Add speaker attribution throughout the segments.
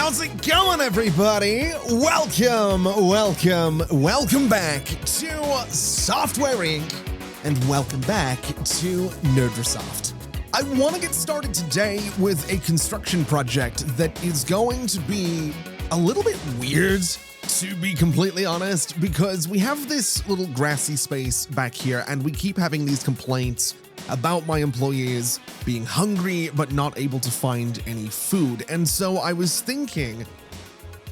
Speaker 1: How's it going, everybody? Welcome back to Software Inc. and welcome back to Nerdrasoft. I want to get started today with a construction project that is going to be a little bit weird, to be completely honest, because we have this little grassy space back here and we keep having these complaints about my employees being hungry but not able to find any food. And so I was thinking,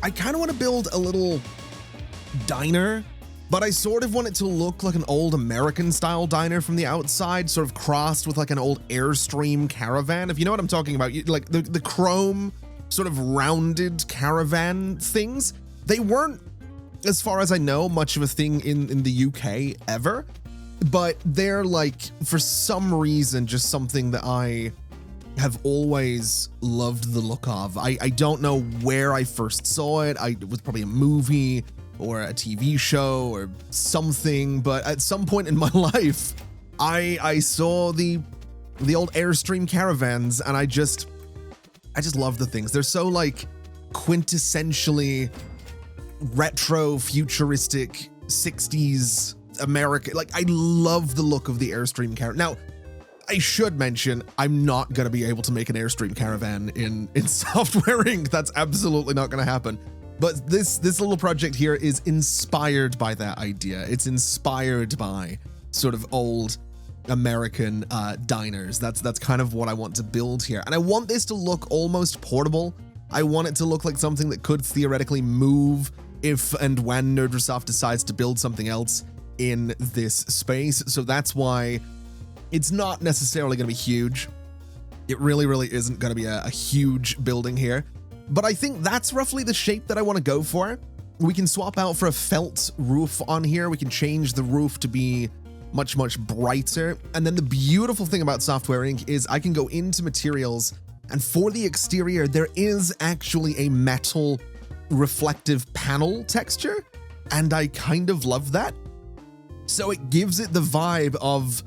Speaker 1: I kind of want to build a little diner, but I sort of want it to look like an old American style diner from the outside, sort of crossed with like an old Airstream caravan, if you know what I'm talking about. Like the chrome sort of rounded caravan things. They weren't, as far as I know, much of a thing in the UK ever. But they're like, for some reason, just something that I have always loved the look of. I don't know where I first saw it. It was probably a movie or a TV show or something. But at some point in my life, I saw the old Airstream caravans, and I just love the things. They're so like quintessentially retro, futuristic 60s America. Like, I love the look of the Airstream caravan. Now, I should mention, I'm not going to be able to make an Airstream caravan in Software Inc. That's absolutely not going to happen. But this little project here is inspired by that idea. It's inspired by sort of old American diners. That's kind of what I want to build here. And I want this to look almost portable. I want it to look like something that could theoretically move if and when Nerdrasoft decides to build something else in this space. So that's why it's not necessarily going to be huge. It really isn't going to be a huge building here, but I think that's roughly the shape that I want to go for. We can swap out for a felt roof on here. We can change the roof to be much brighter. And then the beautiful thing about Software Inc. is I can go into materials, and for the exterior, there is actually a metal reflective panel texture, and I kind of love that. So it gives it the vibe of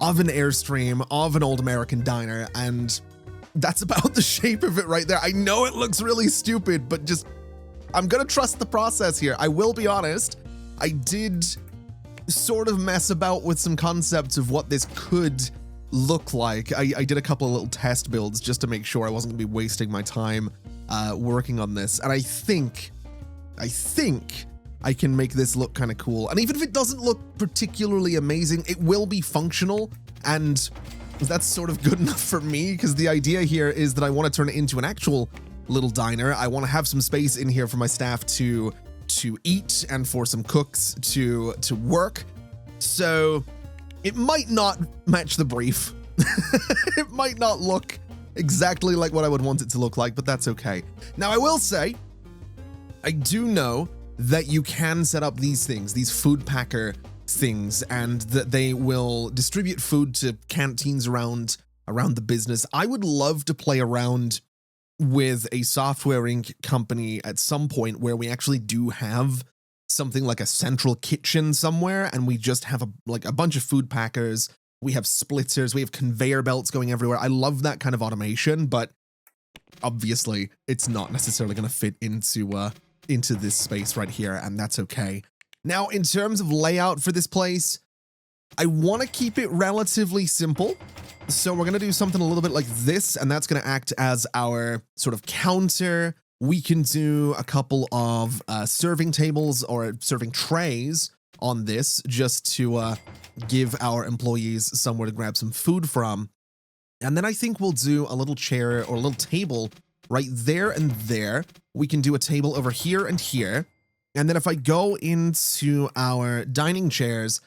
Speaker 1: an Airstream, of an old American diner, and that's about the shape of it right there. I know it looks really stupid, but just, I'm gonna trust the process here. I will be honest, I did sort of mess about with some concepts of what this could look like. I did a couple of little test builds just to make sure I wasn't gonna be wasting my time working on this, and I think I can make this look kind of cool. And even if it doesn't look particularly amazing, it will be functional, and that's sort of good enough for me, because the idea here is that I want to turn it into an actual little diner. I want to have some space in here for my staff to eat and for some cooks to work. So it might not match the brief. It might not look exactly like what I would want it to look like, but that's okay. Now, I will say, I do know that you can set up these things, these food packer things, and that they will distribute food to canteens around the business. I would love to play around with a Software Inc. company at some point where we actually do have something like a central kitchen somewhere, and we just have a bunch of food packers. We have splitters, we have conveyor belts going everywhere. I love that kind of automation, but obviously it's not necessarily going to fit into this space right here, and that's okay. Now, in terms of layout for this place, I want to keep it relatively simple. So we're going to do something a little bit like this, and that's going to act as our sort of counter. We can do a couple of serving tables or serving trays on this, just to give our employees somewhere to grab some food from. And then I think we'll do a little chair or a little table right there and there. We can do a table over here and here. And then if I go into our dining chairs,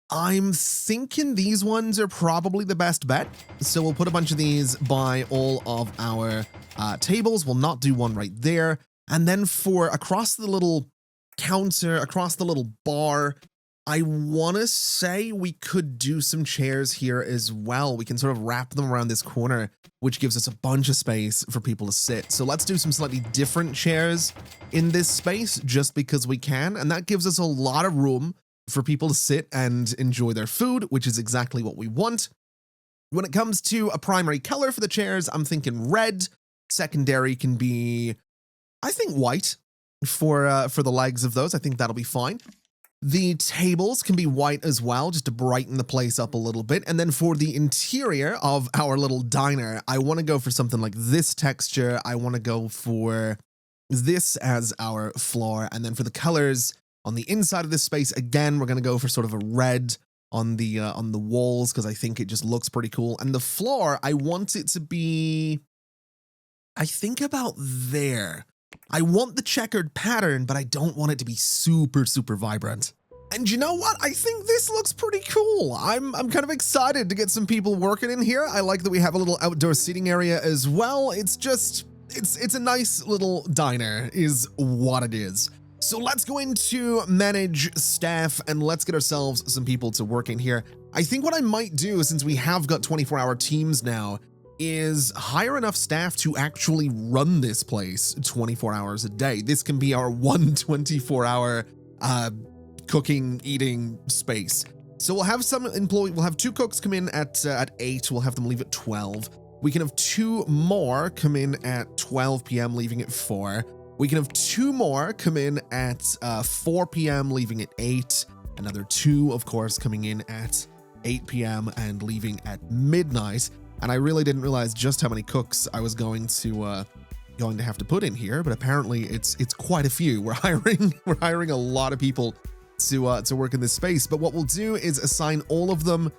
Speaker 1: I'm thinking these ones are probably the best bet. So we'll put a bunch of these by all of our tables. We'll not do one right there. And then for across the little counter, across the little bar, I want to say we could do some chairs here as well. We can sort of wrap them around this corner, which gives us a bunch of space for people to sit. So let's do some slightly different chairs in this space just because we can. And that gives us a lot of room for people to sit and enjoy their food, which is exactly what we want. When it comes to a primary color for the chairs, I'm thinking red. Secondary can be I think white for the legs of those. I think that'll be fine. The tables can be white as well, just to brighten the place up a little bit. And then for the interior of our little diner, I want to go for something like this texture. I want to go for this as our floor. And then for the colors on the inside of this space, again, we're going to go for sort of a red on the walls, because I think it just looks pretty cool. And the floor, I want it to be, I think about there. I want the checkered pattern, but I don't want it to be super, super vibrant. And you know what? I think this looks pretty cool. I'm kind of excited to get some people working in here. I like that we have a little outdoor seating area as well. It's just, it's a nice little diner is what it is. So let's go into manage staff and let's get ourselves some people to work in here. I think what I might do, since we have got 24-hour teams now, is hire enough staff to actually run this place 24 hours a day. This can be our one 24-hour cooking, eating space. So we'll have some we'll have 2 cooks come in at 8, we'll have them leave at 12. We can have 2 more come in at 12 p.m., leaving at 4. We can have 2 more come in at 4 p.m., leaving at 8. Another 2, of course, coming in at 8 p.m. and leaving at midnight. And I really didn't realize just how many cooks I was going to have to put in here, but apparently it's quite a few. We're hiring a lot of people to work in this space. But what we'll do is assign all of them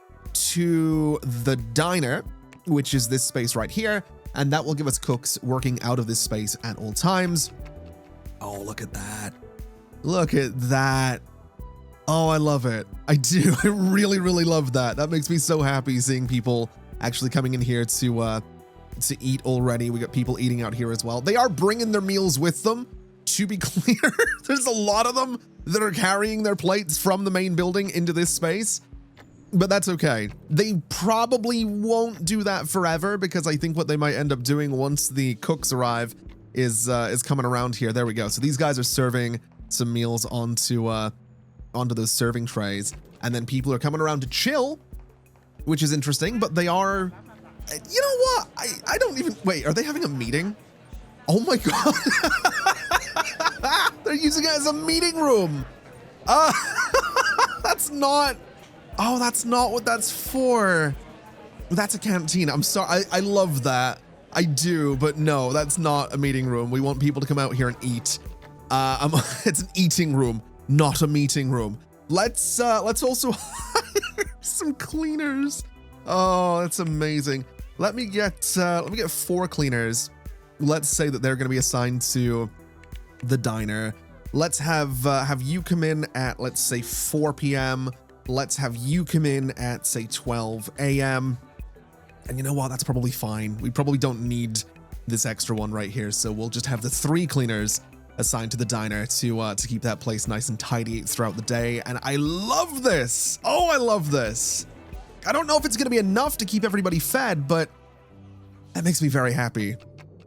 Speaker 1: to the diner, which is this space right here, and that will give us cooks working out of this space at all times. Oh, look at that. Look at that. Oh, I love it. I do. I really, really love that. That makes me so happy seeing people actually coming in here to eat already. We got people eating out here as well. They are bringing their meals with them, to be clear. There's a lot of them that are carrying their plates from the main building into this space, but that's okay. They probably won't do that forever, because I think what they might end up doing once the cooks arrive is coming around here. There we go. So these guys are serving some meals onto those serving trays, and then people are coming around to chill, which is interesting, but they are, you know what? I don't even, wait, are they having a meeting? Oh my God. They're using it as a meeting room. That's not what that's for. That's a canteen. I'm sorry. I love that. I do, but no, that's not a meeting room. We want people to come out here and eat. It's an eating room, not a meeting room. Let's also hire some cleaners. Oh, that's amazing. Let me get 4 cleaners. Let's say that they're going to be assigned to the diner. Let's have you come in at, let's say, 4 p.m. Let's have you come in at, say, 12 a.m. And you know what? That's probably fine. We probably don't need this extra one right here. So we'll just have the 3 cleaners assigned to the diner to keep that place nice and tidy throughout the day. And I love this. Oh, I love this. I don't know if it's going to be enough to keep everybody fed, but that makes me very happy.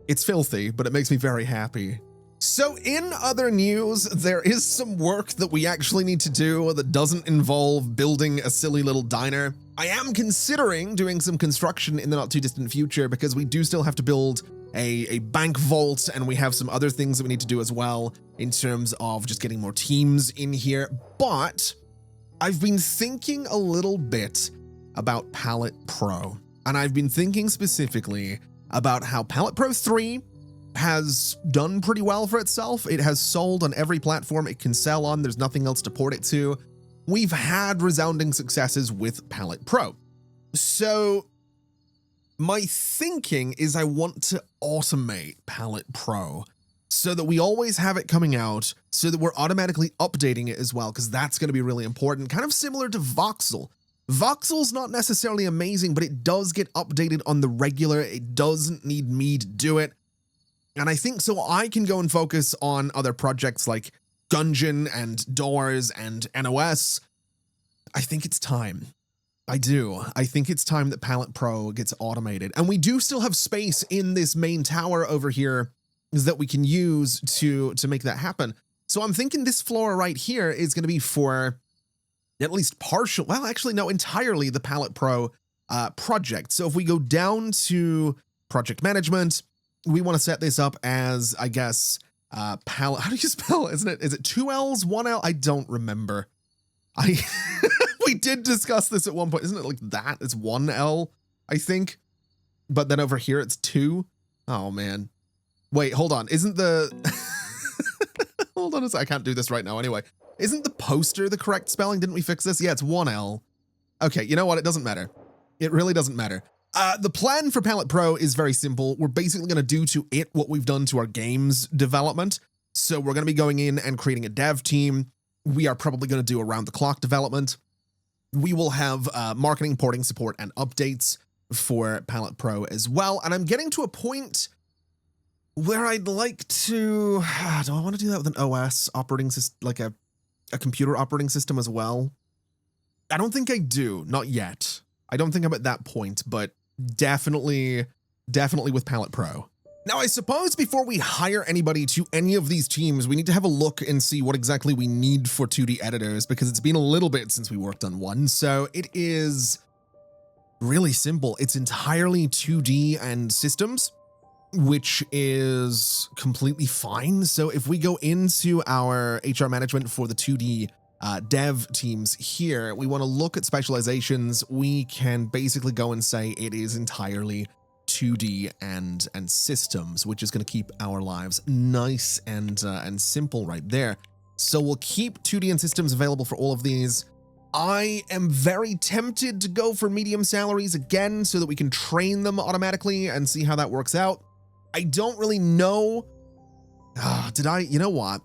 Speaker 1: It's filthy, but it makes me very happy. So in other news, there is some work that we actually need to do that doesn't involve building a silly little diner. I am considering doing some construction in the not too distant future, because we do still have to build a bank vault, and we have some other things that we need to do as well in terms of just getting more teams in here. But I've been thinking a little bit about Pallet Pro, and I've been thinking specifically about how Pallet Pro 3 has done pretty well for itself. It has sold on every platform it can sell on. There's nothing else to port it to. We've had resounding successes with Pallet Pro. So my thinking is I want to automate Pallet Pro so that we always have it coming out, so that we're automatically updating it as well, because that's going to be really important. Kind of similar to Voxel. Voxel's not necessarily amazing, but it does get updated on the regular. It doesn't need me to do it. And I think so I can go and focus on other projects like Gungeon and Doors and NOS. I think it's time. I do. I think it's time that Pallet Pro gets automated. And we do still have space in this main tower over here that we can use to make that happen. So I'm thinking this floor right here is going to be for at least partial, well, actually, no, entirely the Pallet Pro project. So if we go down to project management, we want to set this up as, I guess, Pallet. How do you spell it? Isn't it? Is it 2 L's, 1 L? I don't remember. We did discuss this at one point. Isn't it like that? It's 1 L, I think. But then over here it's 2. Oh man. Wait, hold on. Isn't the hold on a sec. I can't do this right now anyway. Isn't the poster the correct spelling? Didn't we fix this? Yeah, it's 1 L. Okay, you know what? It doesn't matter. It really doesn't matter. The plan for Pallet Pro is very simple. We're basically going to do to it what we've done to our games development. So we're going to be going in and creating a dev team. We are probably going to do around-the-clock development. We will have marketing, porting, support, and updates for Pallet Pro as well. And I'm getting to a point where I'd like to... do I want to do that with an OS operating system, like a computer operating system as well? I don't think I do. Not yet. I don't think I'm at that point, but definitely with Pallet Pro. Now, I suppose before we hire anybody to any of these teams, we need to have a look and see what exactly we need for 2D editors, because it's been a little bit since we worked on one. So it is really simple. It's entirely 2D and systems, which is completely fine. So if we go into our HR management for the 2D dev teams here, we want to look at specializations. We can basically go and say it is entirely 2D and systems, which is going to keep our lives nice and simple right there. So we'll keep 2D and systems available for all of these. I am very tempted to go for medium salaries again so that we can train them automatically and see how that works out. I don't really know. You know what?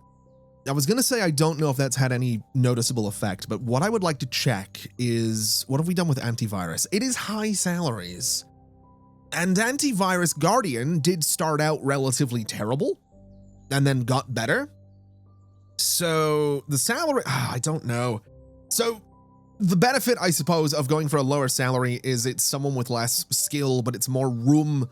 Speaker 1: I was going to say I don't know if that's had any noticeable effect, but what I would like to check is, what have we done with antivirus? It is high salaries. And Antivirus Guardian did start out relatively terrible and then got better. So the salary, I don't know. So the benefit, I suppose, of going for a lower salary is it's someone with less skill, but it's more room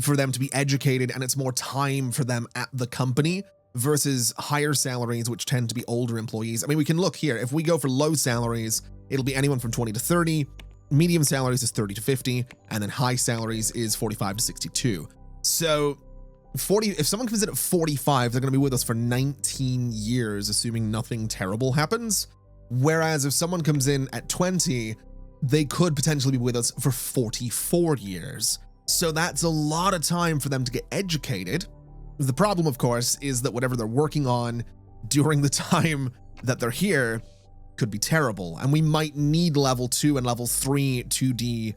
Speaker 1: for them to be educated and it's more time for them at the company versus higher salaries, which tend to be older employees. I mean, we can look here. If we go for low salaries, it'll be anyone from 20 to 30. Medium salaries is 30 to 50, and then high salaries is 45 to 62. So if someone comes in at 45, they're going to be with us for 19 years, assuming nothing terrible happens. Whereas if someone comes in at 20, they could potentially be with us for 44 years. So that's a lot of time for them to get educated. The problem, of course, is that whatever they're working on during the time that they're here could be terrible. And we might need level 2 and level 3 2D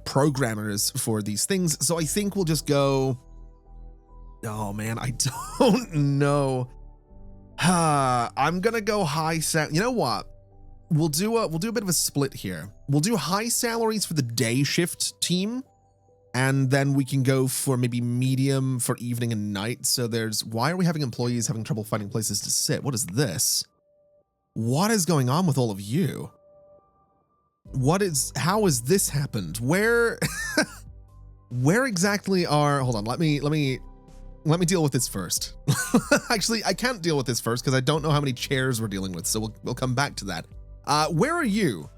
Speaker 1: programmers for these things. So I think we'll just go... Oh man, I don't know. I'm gonna go high You know what? We'll do a bit of a split here. We'll do high salaries for the day shift team, and then we can go for maybe medium for evening and night. So why are we having employees having trouble finding places to sit? What is this? What is going on with all of you? How has this happened? Where exactly hold on, let me deal with this first. Actually, I can't deal with this first because I don't know how many chairs we're dealing with. So we'll come back to that. Where are you?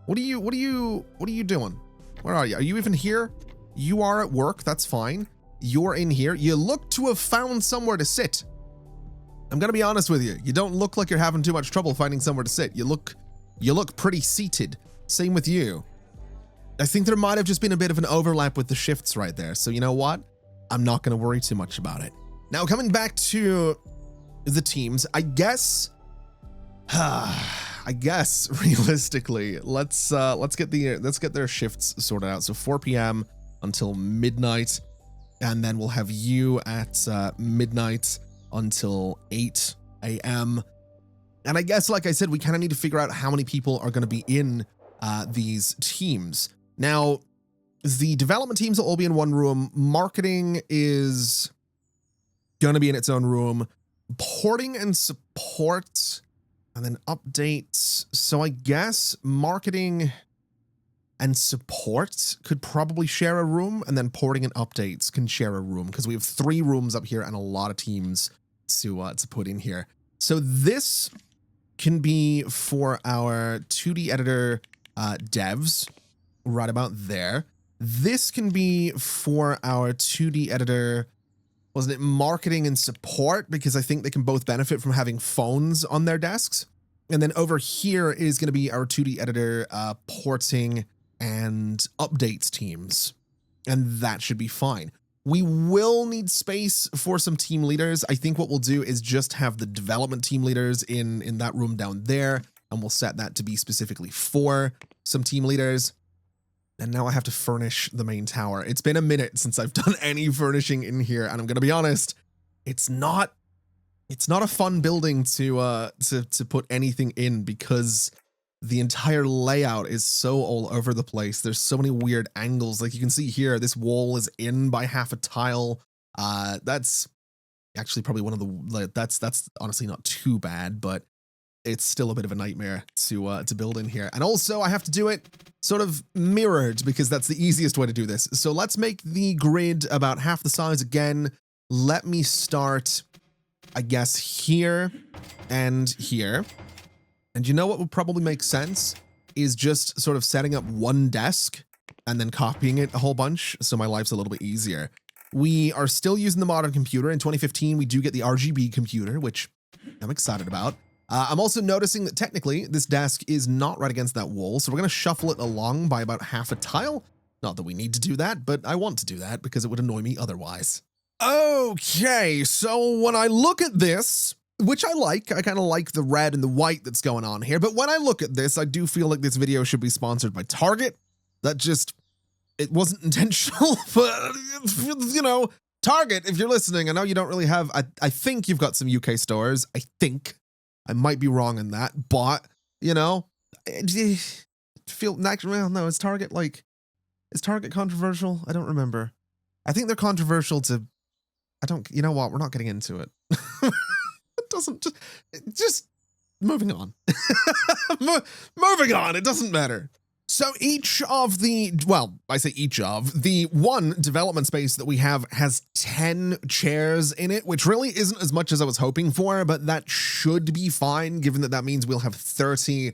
Speaker 1: What are you doing? Where are you? Are you even here? You are at work. That's fine. You're in here. You look to have found somewhere to sit. I'm going to be honest with you. You don't look like you're having too much trouble finding somewhere to sit. You look pretty seated. Same with you. I think there might have just been a bit of an overlap with the shifts right there. So you know what? I'm not going to worry too much about it. Now, coming back to the teams, I guess realistically, let's get their shifts sorted out. So 4 p.m. until midnight, and then we'll have you at midnight until 8 a.m. And I guess, like I said, we kind of need to figure out how many people are going to be in these teams. Now, the development teams will all be in one room. Marketing is going to be in its own room. Porting and support, and then updates. So I guess marketing and support could probably share a room, and then porting and updates can share a room, because we have 3 rooms up here and a lot of teams to put in here. So this can be for our 2D editor devs right about there. This can be for our 2D editor wasn't it marketing and support? Because I think they can both benefit from having phones on their desks. And then over here is going to be our 2D editor, porting and updates teams. And that should be fine. We will need space for some team leaders. I think what we'll do is just have the development team leaders in that room down there. And we'll set that to be specifically for some team leaders. And now I have to furnish the main tower. It's been a minute since I've done any furnishing in here. And I'm going to be honest, it's not a fun building to put anything in because the entire layout is so all over the place. There's so many weird angles. Like you can see here, this wall is in by half a tile. That's actually probably one of the, that's honestly not too bad, but it's still a bit of a nightmare to build in here. And also I have to do it sort of mirrored because that's the easiest way to do this. So let's make the grid about half the size again. Let me start, I guess, here and here. And you know what would probably make sense is just sort of setting up one desk and then copying it a whole bunch so my life's a little bit easier. We are still using the modern computer. In 2015, we do get the RGB computer, which I'm excited about. I'm also noticing that technically this desk is not right against that wall, so we're going to shuffle it along by about half a tile. Not that we need to do that, but I want to do that because it would annoy me otherwise. Okay, so when I look at this, which I kind of like the red and the white that's going on here, but when I look at this, I do feel like this video should be sponsored by Target. That just, it wasn't intentional, but, you know, Target, if you're listening, I know you don't really have, I think you've got some UK stores, I think. I might be wrong in that, but, you know, well, no, is Target controversial? I don't remember. I think they're controversial to, you know what, we're not getting into it. It doesn't, just moving on. Moving on, it doesn't matter. So each of the, well, I say each of, the one development space that we have has 10 chairs in it, which really isn't as much as I was hoping for, but that should be fine, given that that means we'll have 30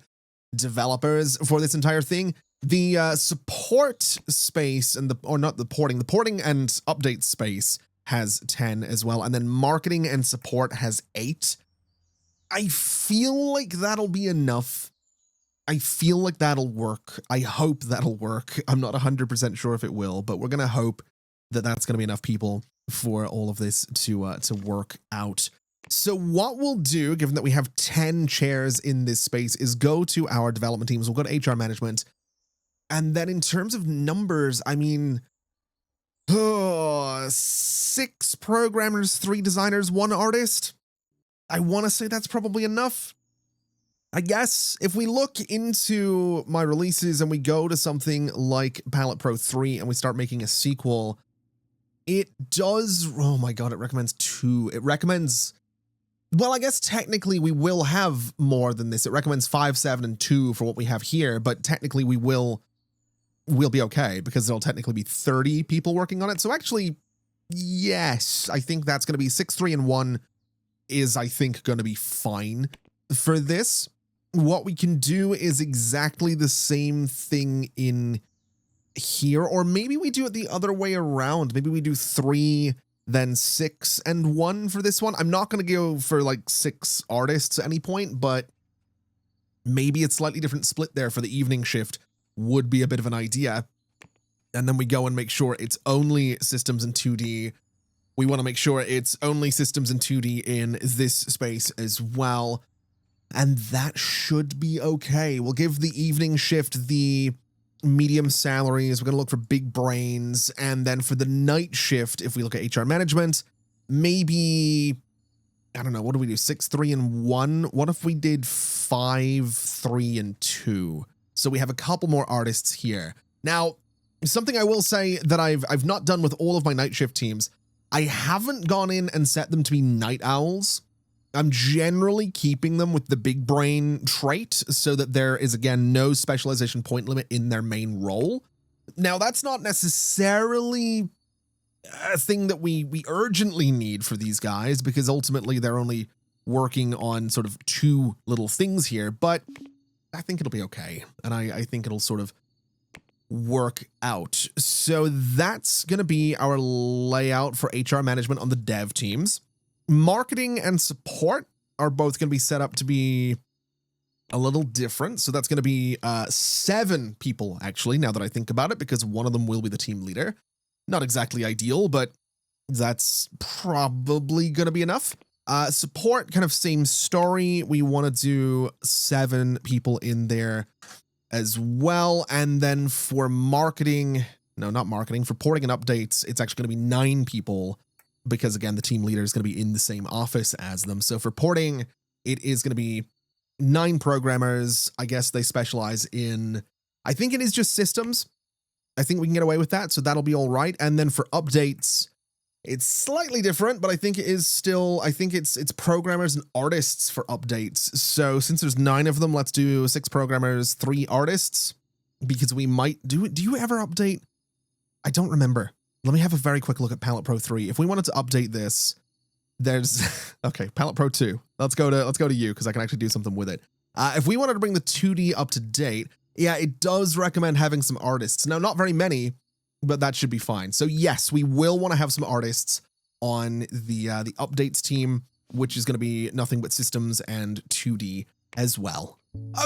Speaker 1: developers for this entire thing. The support space and the porting and update space has 10 as well. And then marketing and support has 8. I feel like that'll be enough. I feel like that'll work. I hope that'll work. I'm not 100% sure if it will, but we're going to hope that that's going to be enough people for all of this to work out. So what we'll do, given that we have 10 chairs in this space, is go to our development teams. We'll go to HR management. And then in terms of numbers, I mean, 6 programmers, 3 designers, 1 artist. I want to say that's probably enough. I guess if we look into my releases and we go to something like Pallet Pro 3 and we start making a sequel, it does, oh my God, it recommends 2. It recommends, well, I guess technically we will have more than this. It recommends 5, 7, and 2 for what we have here, but technically we'll be okay because there'll technically be 30 people working on it. So actually, yes, I think that's going to be 6, 3, and 1 is, I think, going to be fine for this. What we can do is exactly the same thing in here, or maybe we do it the other way around. Maybe we do 3, then 6 and 1 for this one. I'm not going to go for like 6 artists at any point, but maybe a slightly different split there for the evening shift would be a bit of an idea. And then we go and make sure it's only systems in 2D. We want to make sure it's only systems in 2D in this space as well. And that should be okay. We'll give the evening shift the medium salaries. We're going to look for big brains. And then for the night shift, if we look at HR management, maybe, I don't know, what do we do? 6, 3, and 1? What if we did 5, 3, and 2? So we have a couple more artists here. Now, something I will say that I've not done with all of my night shift teams, I haven't gone in and set them to be night owls. I'm generally keeping them with the big brain trait so that there is, again, no specialization point limit in their main role. Now, that's not necessarily a thing that we urgently need for these guys because ultimately they're only working on sort of 2 little things here, but I think it'll be okay. And I think it'll sort of work out. So that's going to be our layout for HR management on the dev teams. Marketing and support are both going to be set up to be a little different. So that's going to be 7 people, actually, now that I think about it, because one of them will be the team leader. Not exactly ideal, but that's probably going to be enough. Support, kind of same story. We want to do 7 people in there as well. And then for marketing, no, not marketing, for porting and updates, it's actually going to be 9 people because, again, the team leader is going to be in the same office as them. So for porting, it is going to be 9 programmers. I guess they specialize in, I think it is just systems. I think we can get away with that. So that'll be all right. And then for updates, it's slightly different, but I think it is still, I think it's programmers and artists for updates. So since there's 9 of them, let's do 6 programmers, 3 artists, because we might do it. Do you ever update? I don't remember. Let me have a very quick look at Pallet Pro 3. If we wanted to update this, there's, okay, Pallet Pro 2. Let's go to you because I can actually do something with it. If we wanted to bring the 2D up to date, yeah, it does recommend having some artists. Now, not very many, but that should be fine. So yes, we will want to have some artists on the updates team, which is going to be nothing but systems and 2D as well.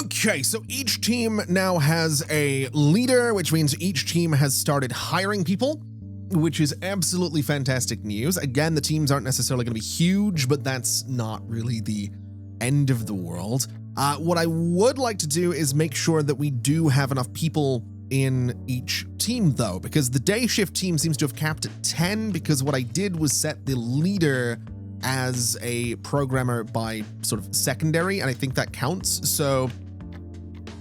Speaker 1: Okay, so each team now has a leader, which means each team has started hiring people, which is absolutely fantastic news. Again, the teams aren't necessarily going to be huge, but that's not really the end of the world. What I would like to do is make sure that we do have enough people in each team, though, because the day shift team seems to have capped at 10, because what I did was set the leader as a programmer by sort of secondary, and I think that counts. So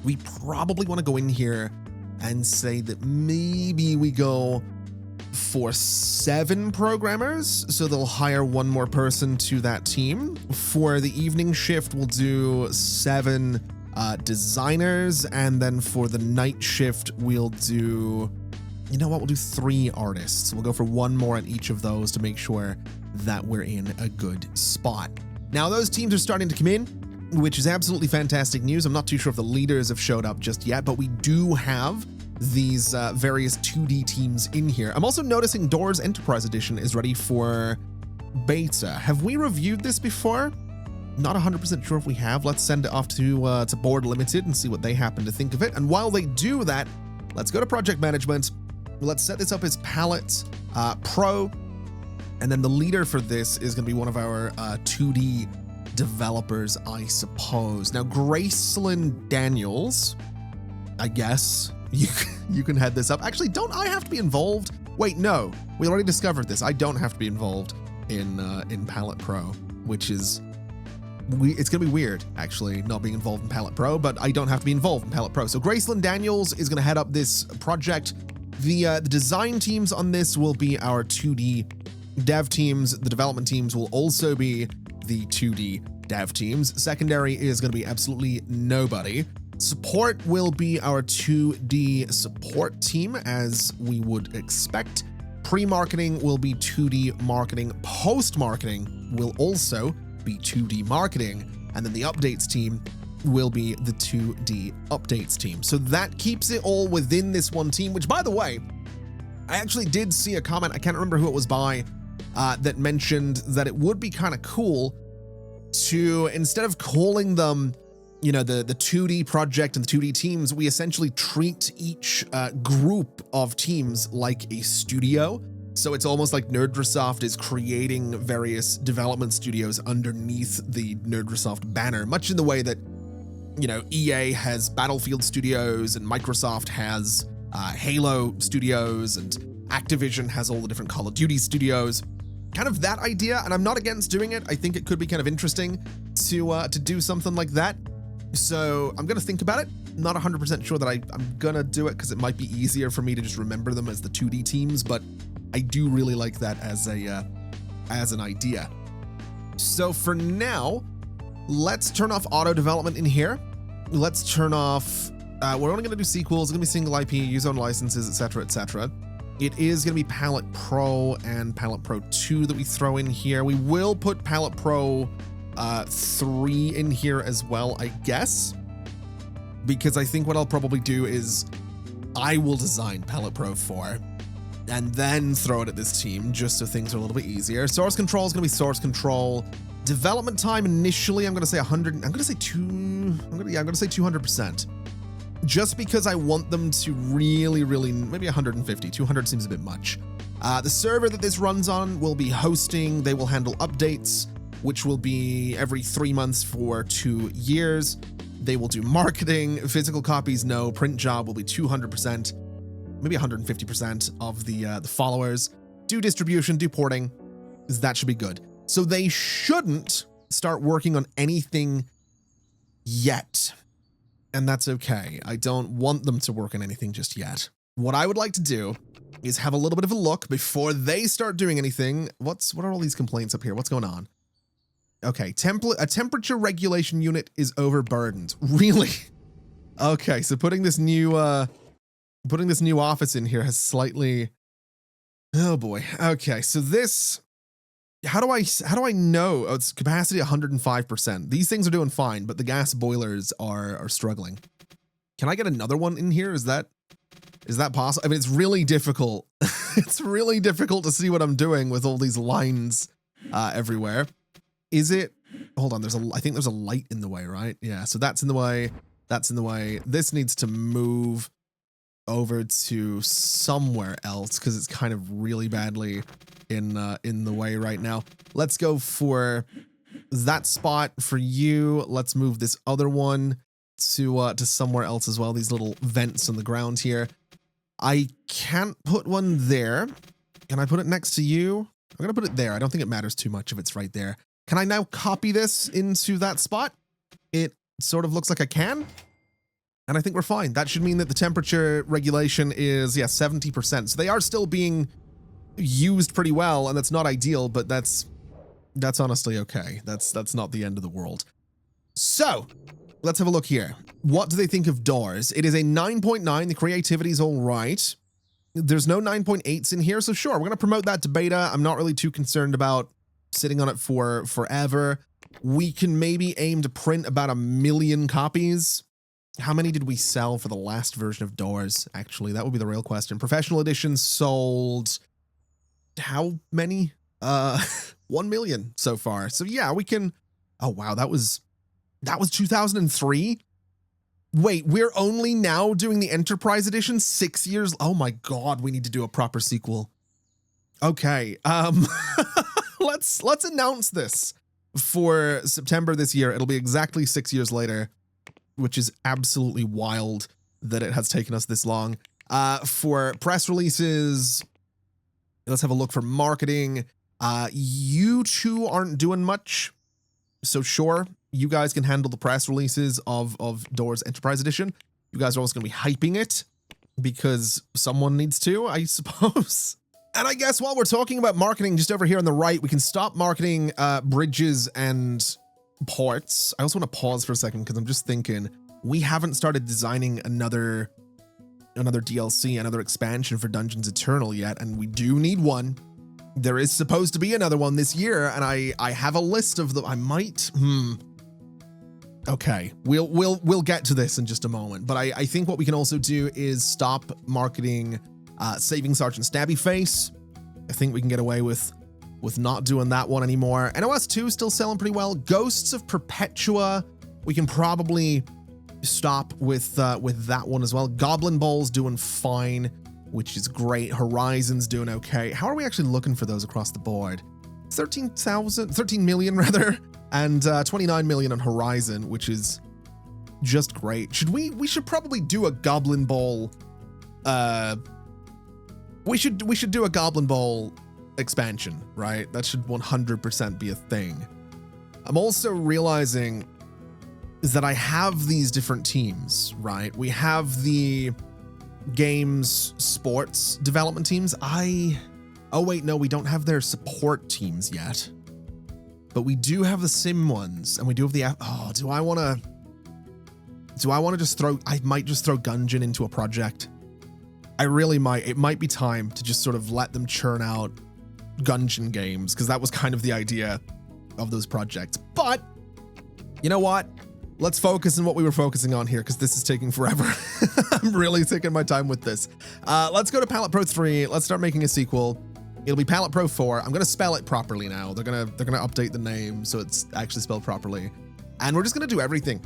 Speaker 1: we probably want to go in here and say that maybe we go for 7 programmers, so they'll hire 1 more person to that team. For the evening shift, we'll do 7 designers, and then for the night shift, we'll do, you know what, we'll do 3 artists. We'll go for 1 more at each of those to make sure that we're in a good spot. Now, those teams are starting to come in, which is absolutely fantastic news. I'm not too sure if the leaders have showed up just yet, but we do have these various 2D teams in here. I'm also noticing Doors Enterprise Edition is ready for beta. Have we reviewed this before? Not 100% sure if we have. Let's send it off to Board Limited and see what they happen to think of it. And while they do that, let's go to Project Management. Let's set this up as Pallet Pro. And then the leader for this is going to be one of our 2D developers, I suppose. Now, Gracelyn Daniels, I guess you can head this up. Actually, don't I have to be involved? Wait, no. We already discovered this. I don't have to be involved in Pallet Pro, which is... it's going to be weird, actually, not being involved in Pallet Pro, but I don't have to be involved in Pallet Pro. So Gracelyn Daniels is going to head up this project. The design teams on this will be our 2D dev teams. The development teams will also be the 2D dev teams. Secondary is going to be absolutely nobody. Support will be our 2D support team, as we would expect. Pre-marketing will be 2D marketing. Post-marketing will also be 2D marketing, and then the updates team will be the 2D updates team. So that keeps it all within this one team, which, by the way, I actually did see a comment, I can't remember who it was by, that mentioned that it would be kind of cool to, instead of calling them, you know, the 2D project and the 2D teams, we essentially treat each group of teams like a studio. So it's almost like Nerdrosoft is creating various development studios underneath the Nerdrosoft banner, much in the way that, you know, EA has Battlefield Studios and Microsoft has Halo Studios and Activision has all the different Call of Duty studios. Kind of that idea, and I'm not against doing it. I think it could be kind of interesting to do something like that. So I'm going to think about it. Not 100% sure that I'm going to do it because it might be easier for me to just remember them as the 2D teams, but I do really like that as an idea. So for now, let's turn off auto development in here. Let's turn off, we're only going to do sequels. It's going to be single IP, use own licenses, etc., etc. It is going to be Pallet Pro and Pallet Pro 2 that we throw in here. We will put Pallet Pro 3 in here as well, I guess, because I think what I'll probably do is I will design Pallet Pro for, and then throw it at this team just so things are a little bit easier. Source control is going to be source control. Development time initially, I'm going to say 100. I'm going to say 200%. Just because I want them to really, maybe 150. 200 seems a bit much. The server that this runs on will be hosting. They will handle updates, which will be every 3 months for 2 years. They will do marketing. Physical copies, no. Print job will be 200%, maybe 150% of the followers. Do distribution, do porting. That should be good. So they shouldn't start working on anything yet. And that's okay. I don't want them to work on anything just yet. What I would like to do is have a little bit of a look before they start doing anything. What are all these complaints up here? What's going on? Okay, a temperature regulation unit is overburdened. Really? Okay, so putting this new office in here has slightly. Oh boy. Okay, so this. How do I know? Oh, it's capacity 105%. These things are doing fine, but the gas boilers are struggling. Can I get another one in here? Is that possible? I mean, it's really difficult. It's really difficult to see what I'm doing with all these lines everywhere. Is it? Hold on. I think there's a light in the way, right? Yeah. So that's in the way. That's in the way. This needs to move over to somewhere else because it's kind of really badly in the way right now. Let's go for that spot for you. Let's move this other one to somewhere else as well. These little vents on the ground here. I can't put one there. Can I put it next to you? I'm gonna put it there. I don't think it matters too much if it's right there. Can I now copy this into that spot? It sort of looks like I can. And I think we're fine. That should mean that the temperature regulation is, 70%. So they are still being used pretty well, and that's not ideal, but that's honestly okay. That's not the end of the world. So let's have a look here. What do they think of doors? It is a 9.9. The creativity is all right. There's no 9.8s in here, so sure, we're going to promote that to beta. I'm not really too concerned about sitting on it for forever. We can maybe aim to print about 1 million copies. How many did we sell for the last version of doors? Actually, that would be the real question. Professional editions sold how many? 1 million so far. So yeah, we can. Oh wow, that was 2003. Wait, we're only now doing the Enterprise edition 6 years. Oh my God, we need to do a proper sequel. Okay, let's announce this for September this year. It'll be exactly 6 years later, which is absolutely wild that it has taken us this long. For press releases, let's have a look for marketing. You two aren't doing much, so sure, you guys can handle the press releases of Doors Enterprise Edition. You guys are always going to be hyping it because someone needs to, I suppose. And I guess while we're talking about marketing, just over here on the right, we can stop marketing bridges and ports. I also want to pause for a second because I'm just thinking we haven't started designing another DLC, another expansion for Dungeons Eternal yet, and we do need one. There is supposed to be another one this year, and I have a list of them. I might. Okay, we'll get to this in just a moment. But I think what we can also do is stop marketing Saving Sergeant Stabby Face. I think we can get away with not doing that one anymore. NOS 2 still selling pretty well. Ghosts of Perpetua, we can probably stop with that one as well. Goblin Bowl's doing fine, which is great. Horizon's doing okay. How are we actually looking for those across the board? 13 million rather, and 29 million on Horizon, which is just great. We should probably do a Goblin Bowl. We should do a Goblin Bowl expansion, right? That should 100% be a thing. I'm also realizing is that I have these different teams, right? We have the games sports development teams. Oh wait, no, we don't have their support teams yet, but we do have the sim ones, and we do have the do I want to just throw, I might just throw Gungeon into a project. I really might. It might be time to just sort of let them churn out Gungeon games, because that was kind of the idea of those projects. But you know what? let's focus on what we were focusing on here, because this is taking forever. I'm really taking my time with this. Let's go to Pallet Pro 3. Let's start making a sequel. It'll be Pallet Pro 4. I'm gonna spell it properly now. They're gonna update the name so it's actually spelled properly. And we're just gonna do everything.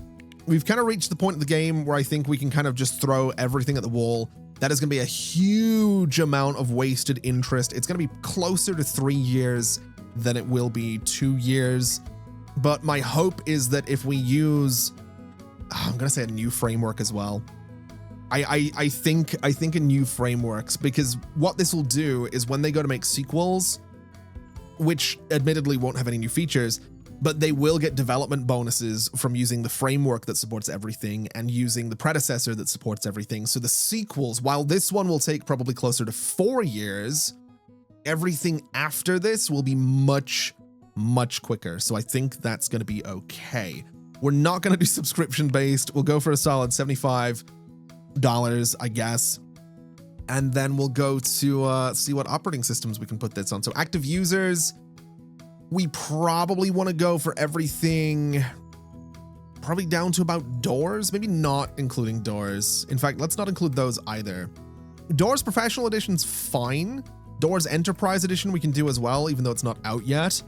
Speaker 1: We've kind of reached the point of the game where I think we can kind of just throw everything at the wall. That is gonna be a huge amount of wasted interest. It's gonna be closer to 3 years than it will be 2 years. But my hope is that if we use, I'm gonna say a new framework as well. I think a new frameworks, because what this will do is when they go to make sequels, which admittedly won't have any new features, but they will get development bonuses from using the framework that supports everything and using the predecessor that supports everything. So the sequels, while this one will take probably closer to 4 years, everything after this will be much quicker. So I think that's going to be okay. We're not going to do subscription based. We'll go for a solid $75, I guess. And then we'll go to see what operating systems we can put this on. So active users, we probably want to go for everything probably down to about doors, maybe not including doors. In fact, let's not include those either. Doors Professional Edition's fine. Doors Enterprise Edition we can do as well, even though it's not out yet.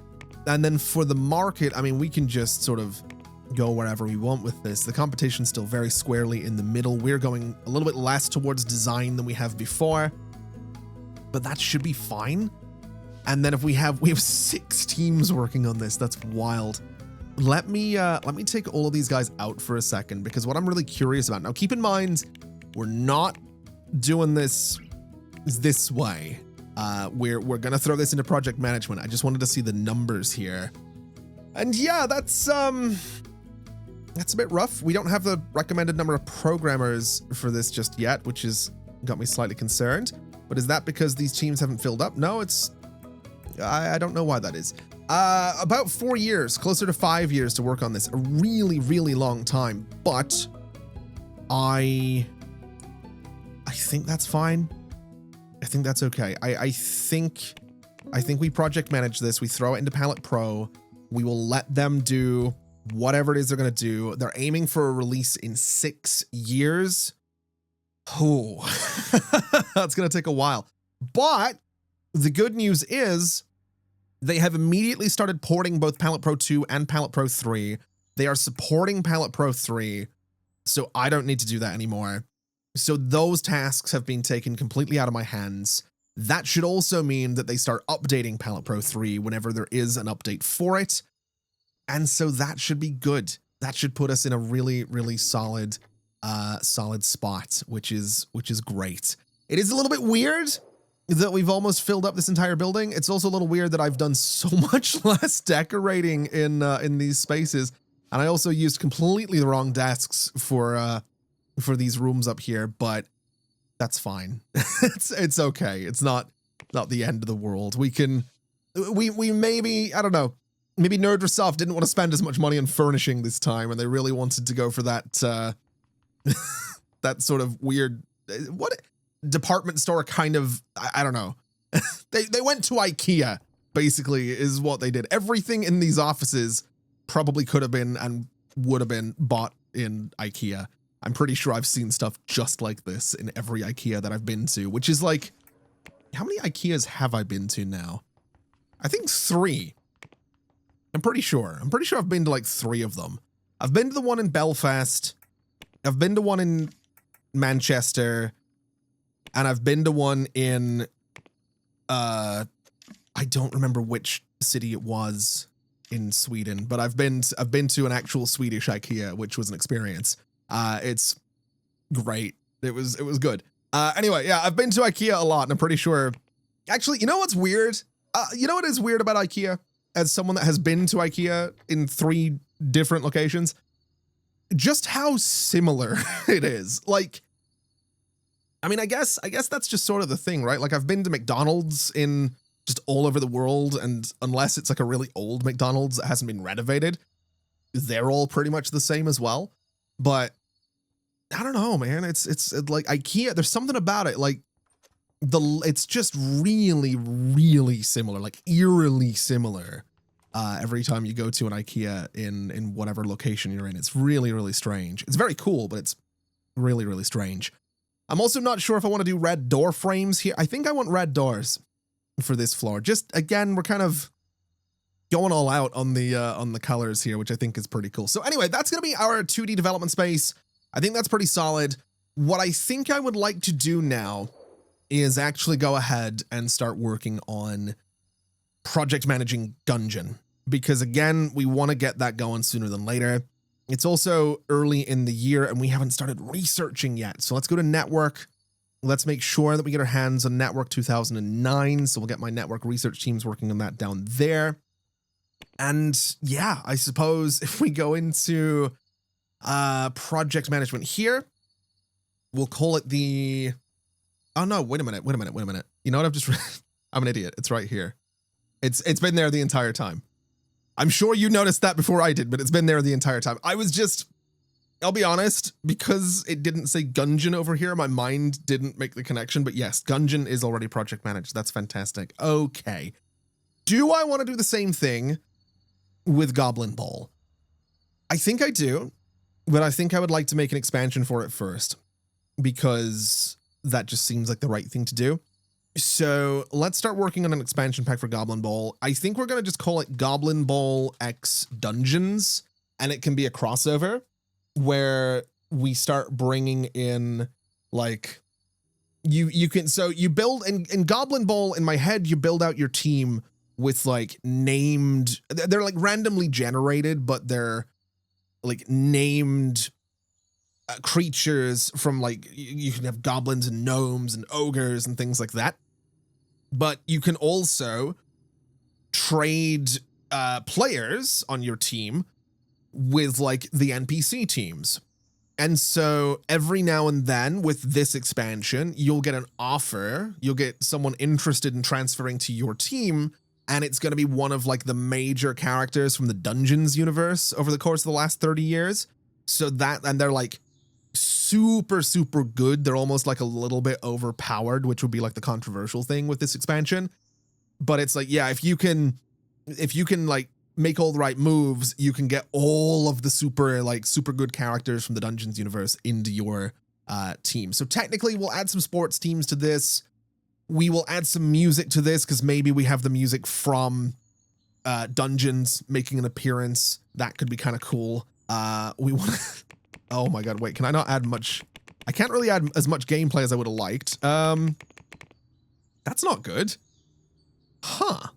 Speaker 1: And then for the market, I mean, we can just sort of go wherever we want with this. The competition's still very squarely in the middle. We're going a little bit less towards design than we have before, but that should be fine. And then if we have 6 teams working on this, that's wild. Let me take all of these guys out for a second, because what I'm really curious about now, keep in mind, we're not doing this way. We're gonna throw this into project management. I just wanted to see the numbers here. And yeah, that's a bit rough. We don't have the recommended number of programmers for this just yet, which has got me slightly concerned. But is that because these teams haven't filled up? No, I don't know why that is. About 4 years, closer to 5 years to work on this. A really, really long time, but I think that's fine. I think that's okay. I think we project manage this. We throw it into Pallet Pro. We will let them do whatever it is they're going to do. They're aiming for a release in 6 years. Oh, that's going to take a while. But the good news is they have immediately started porting both Pallet Pro 2 and Pallet Pro 3. They are supporting Pallet Pro 3, so I don't need to do that anymore. So those tasks have been taken completely out of my hands. That should also mean that they start updating Pallet Pro 3 whenever there is an update for it. And so that should be good. That should put us in a really, really solid spot, which is great. It is a little bit weird that we've almost filled up this entire building. It's also a little weird that I've done so much less decorating in these spaces. And I also used completely the wrong desks for these rooms up here, but that's fine. it's okay. It's not the end of the world. We maybe, I don't know, maybe Nerdresoft didn't want to spend as much money on furnishing this time, and they really wanted to go for that that sort of weird, what department store kind of, I don't know. they went to IKEA, basically, is what they did. Everything in these offices probably could have been and would have been bought in IKEA. I'm pretty sure I've seen stuff just like this in every IKEA that I've been to, which is like, how many IKEAs have I been to now? I think 3. I'm pretty sure I've been to like 3 of them. I've been to the one in Belfast. I've been to one in Manchester. And I've been to one in, I don't remember which city it was in Sweden, but I've been to an actual Swedish IKEA, which was an experience. It's great. It was good. Anyway, yeah, I've been to IKEA a lot, and I'm pretty sure, actually, you know what's weird? You know what is weird about IKEA? As someone that has been to IKEA in 3 different locations, just how similar it is. Like, I mean, I guess that's just sort of the thing, right? Like, I've been to McDonald's in just all over the world, and unless it's like a really old McDonald's that hasn't been renovated, they're all pretty much the same as well. But I don't know, man. It's like IKEA. There's something about it, like it's just really, really similar, like eerily similar every time you go to an IKEA in whatever location you're in. It's really, really strange. It's very cool, but it's really, really strange. I'm also not sure if I want to do red door frames here. I think I want red doors for this floor. Just, again, we're kind of going all out on the colors here, which I think is pretty cool. So anyway, that's going to be our 2D development space. I think that's pretty solid. What I think I would like to do now is actually go ahead and start working on project managing Gungeon, because again, we want to get that going sooner than later. It's also early in the year and we haven't started researching yet. So let's go to network. Let's make sure that we get our hands on network 2009. So we'll get my network research teams working on that down there. And yeah, I suppose if we go into project management here, we'll call it the, oh no, wait a minute. You know what? I'm an idiot. It's right here. It's been there the entire time. I'm sure you noticed that before I did, but it's been there the entire time. I'll be honest, because it didn't say Gungeon over here, my mind didn't make the connection, but yes, Gungeon is already project managed. That's fantastic. Okay. Do I want to do the same thing with Goblin Bowl? I think I do, but I think I would like to make an expansion for it first, because that just seems like the right thing to do. So let's start working on an expansion pack for Goblin Bowl. I think we're going to just call it Goblin Bowl X Dungeons, and it can be a crossover where we start bringing in, like, you can, so you build in Goblin Bowl, in my head, you build out your team with like named, they're like randomly generated, but they're like named creatures from, like, you can have goblins and gnomes and ogres and things like that. But you can also trade players on your team with like the NPC teams. And so every now and then with this expansion, you'll get an offer, you'll get someone interested in transferring to your team, and it's going to be one of like the major characters from the Dungeons universe over the course of the last 30 years. So that, and they're like super, super good. They're almost like a little bit overpowered, which would be like the controversial thing with this expansion. But it's like, yeah, if you can like make all the right moves, you can get all of the super good characters from the Dungeons universe into your team. So technically we'll add some sports teams to this. We will add some music to this, because maybe we have the music from Dungeons making an appearance. That could be kind of cool. We want to, oh my God, wait, can I not add much? I can't really add as much gameplay as I would have liked. That's not good. Huh.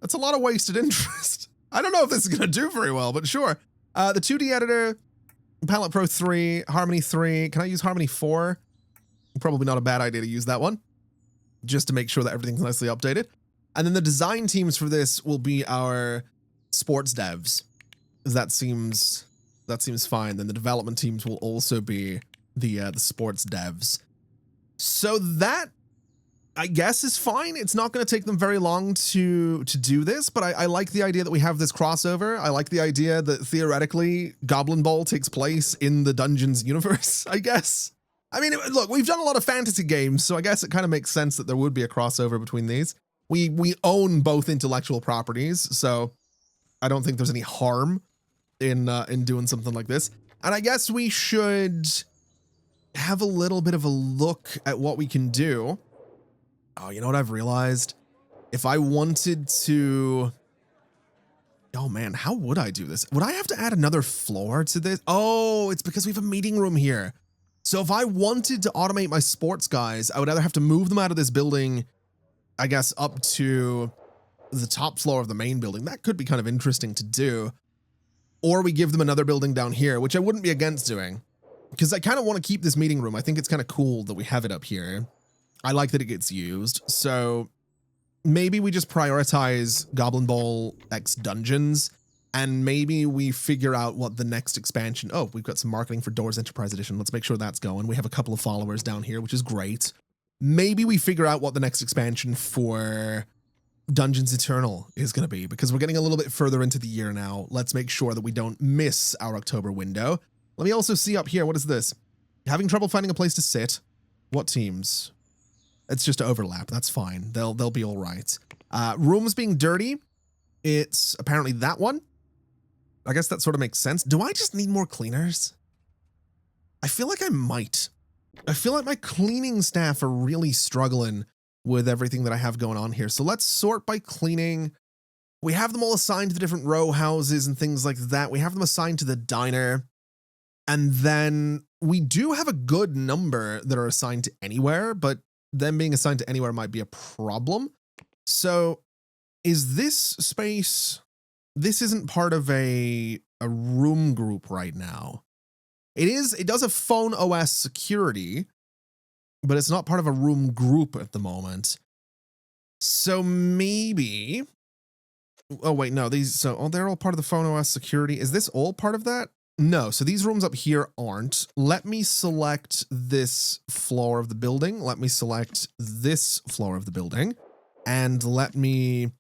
Speaker 1: That's a lot of wasted interest. I don't know if this is going to do very well, but sure. The 2D editor, Pallet Pro 3, Harmony 3. Can I use Harmony 4? Probably not a bad idea to use that one, just to make sure that everything's nicely updated. And then the design teams for this will be our sports devs. That seems fine. Then the development teams will also be the sports devs. So that, I guess, is fine. It's not going to take them very long to do this, but I like the idea that we have this crossover. I like the idea that theoretically Goblin Bowl takes place in the Dungeons universe, I guess. I mean, look, we've done a lot of fantasy games, so I guess it kind of makes sense that there would be a crossover between these. We own both intellectual properties, so I don't think there's any harm in doing something like this. And I guess we should have a little bit of a look at what we can do. Oh, you know what I've realized? If I wanted to, oh man, how would I do this? Would I have to add another floor to this? Oh, it's because we have a meeting room here. So if I wanted to automate my sports guys, I would either have to move them out of this building, I guess, up to the top floor of the main building. That could be kind of interesting to do. Or we give them another building down here, which I wouldn't be against doing, because I kind of want to keep this meeting room. I think it's kind of cool that we have it up here. I like that it gets used. So maybe we just prioritize Goblin Bowl X Dungeons, and maybe we figure out what the next expansion. Oh, we've got some marketing for Doors Enterprise Edition. Let's make sure that's going. We have a couple of followers down here, which is great. Maybe we figure out what the next expansion for Dungeons Eternal is going to be, because we're getting a little bit further into the year now. Let's make sure that we don't miss our October window. Let me also see up here. What is this? Having trouble finding a place to sit. What teams? It's just overlap. That's fine. They'll be all right. Rooms being dirty. It's apparently that one. I guess that sort of makes sense. Do I just need more cleaners? I feel like I might. I feel like my cleaning staff are really struggling with everything that I have going on here. So let's sort by cleaning. We have them all assigned to the different row houses and things like that. We have them assigned to the diner. And then we do have a good number that are assigned to anywhere, but them being assigned to anywhere might be a problem. So is this space, this isn't part of a room group right now. It does have phone OS security, but it's not part of a room group at the moment. So maybe, oh wait, no, they're all part of the phone OS security. Is this all part of that? No, so these rooms up here aren't. Let me select this floor of the building. Let me select this floor of the building. And let me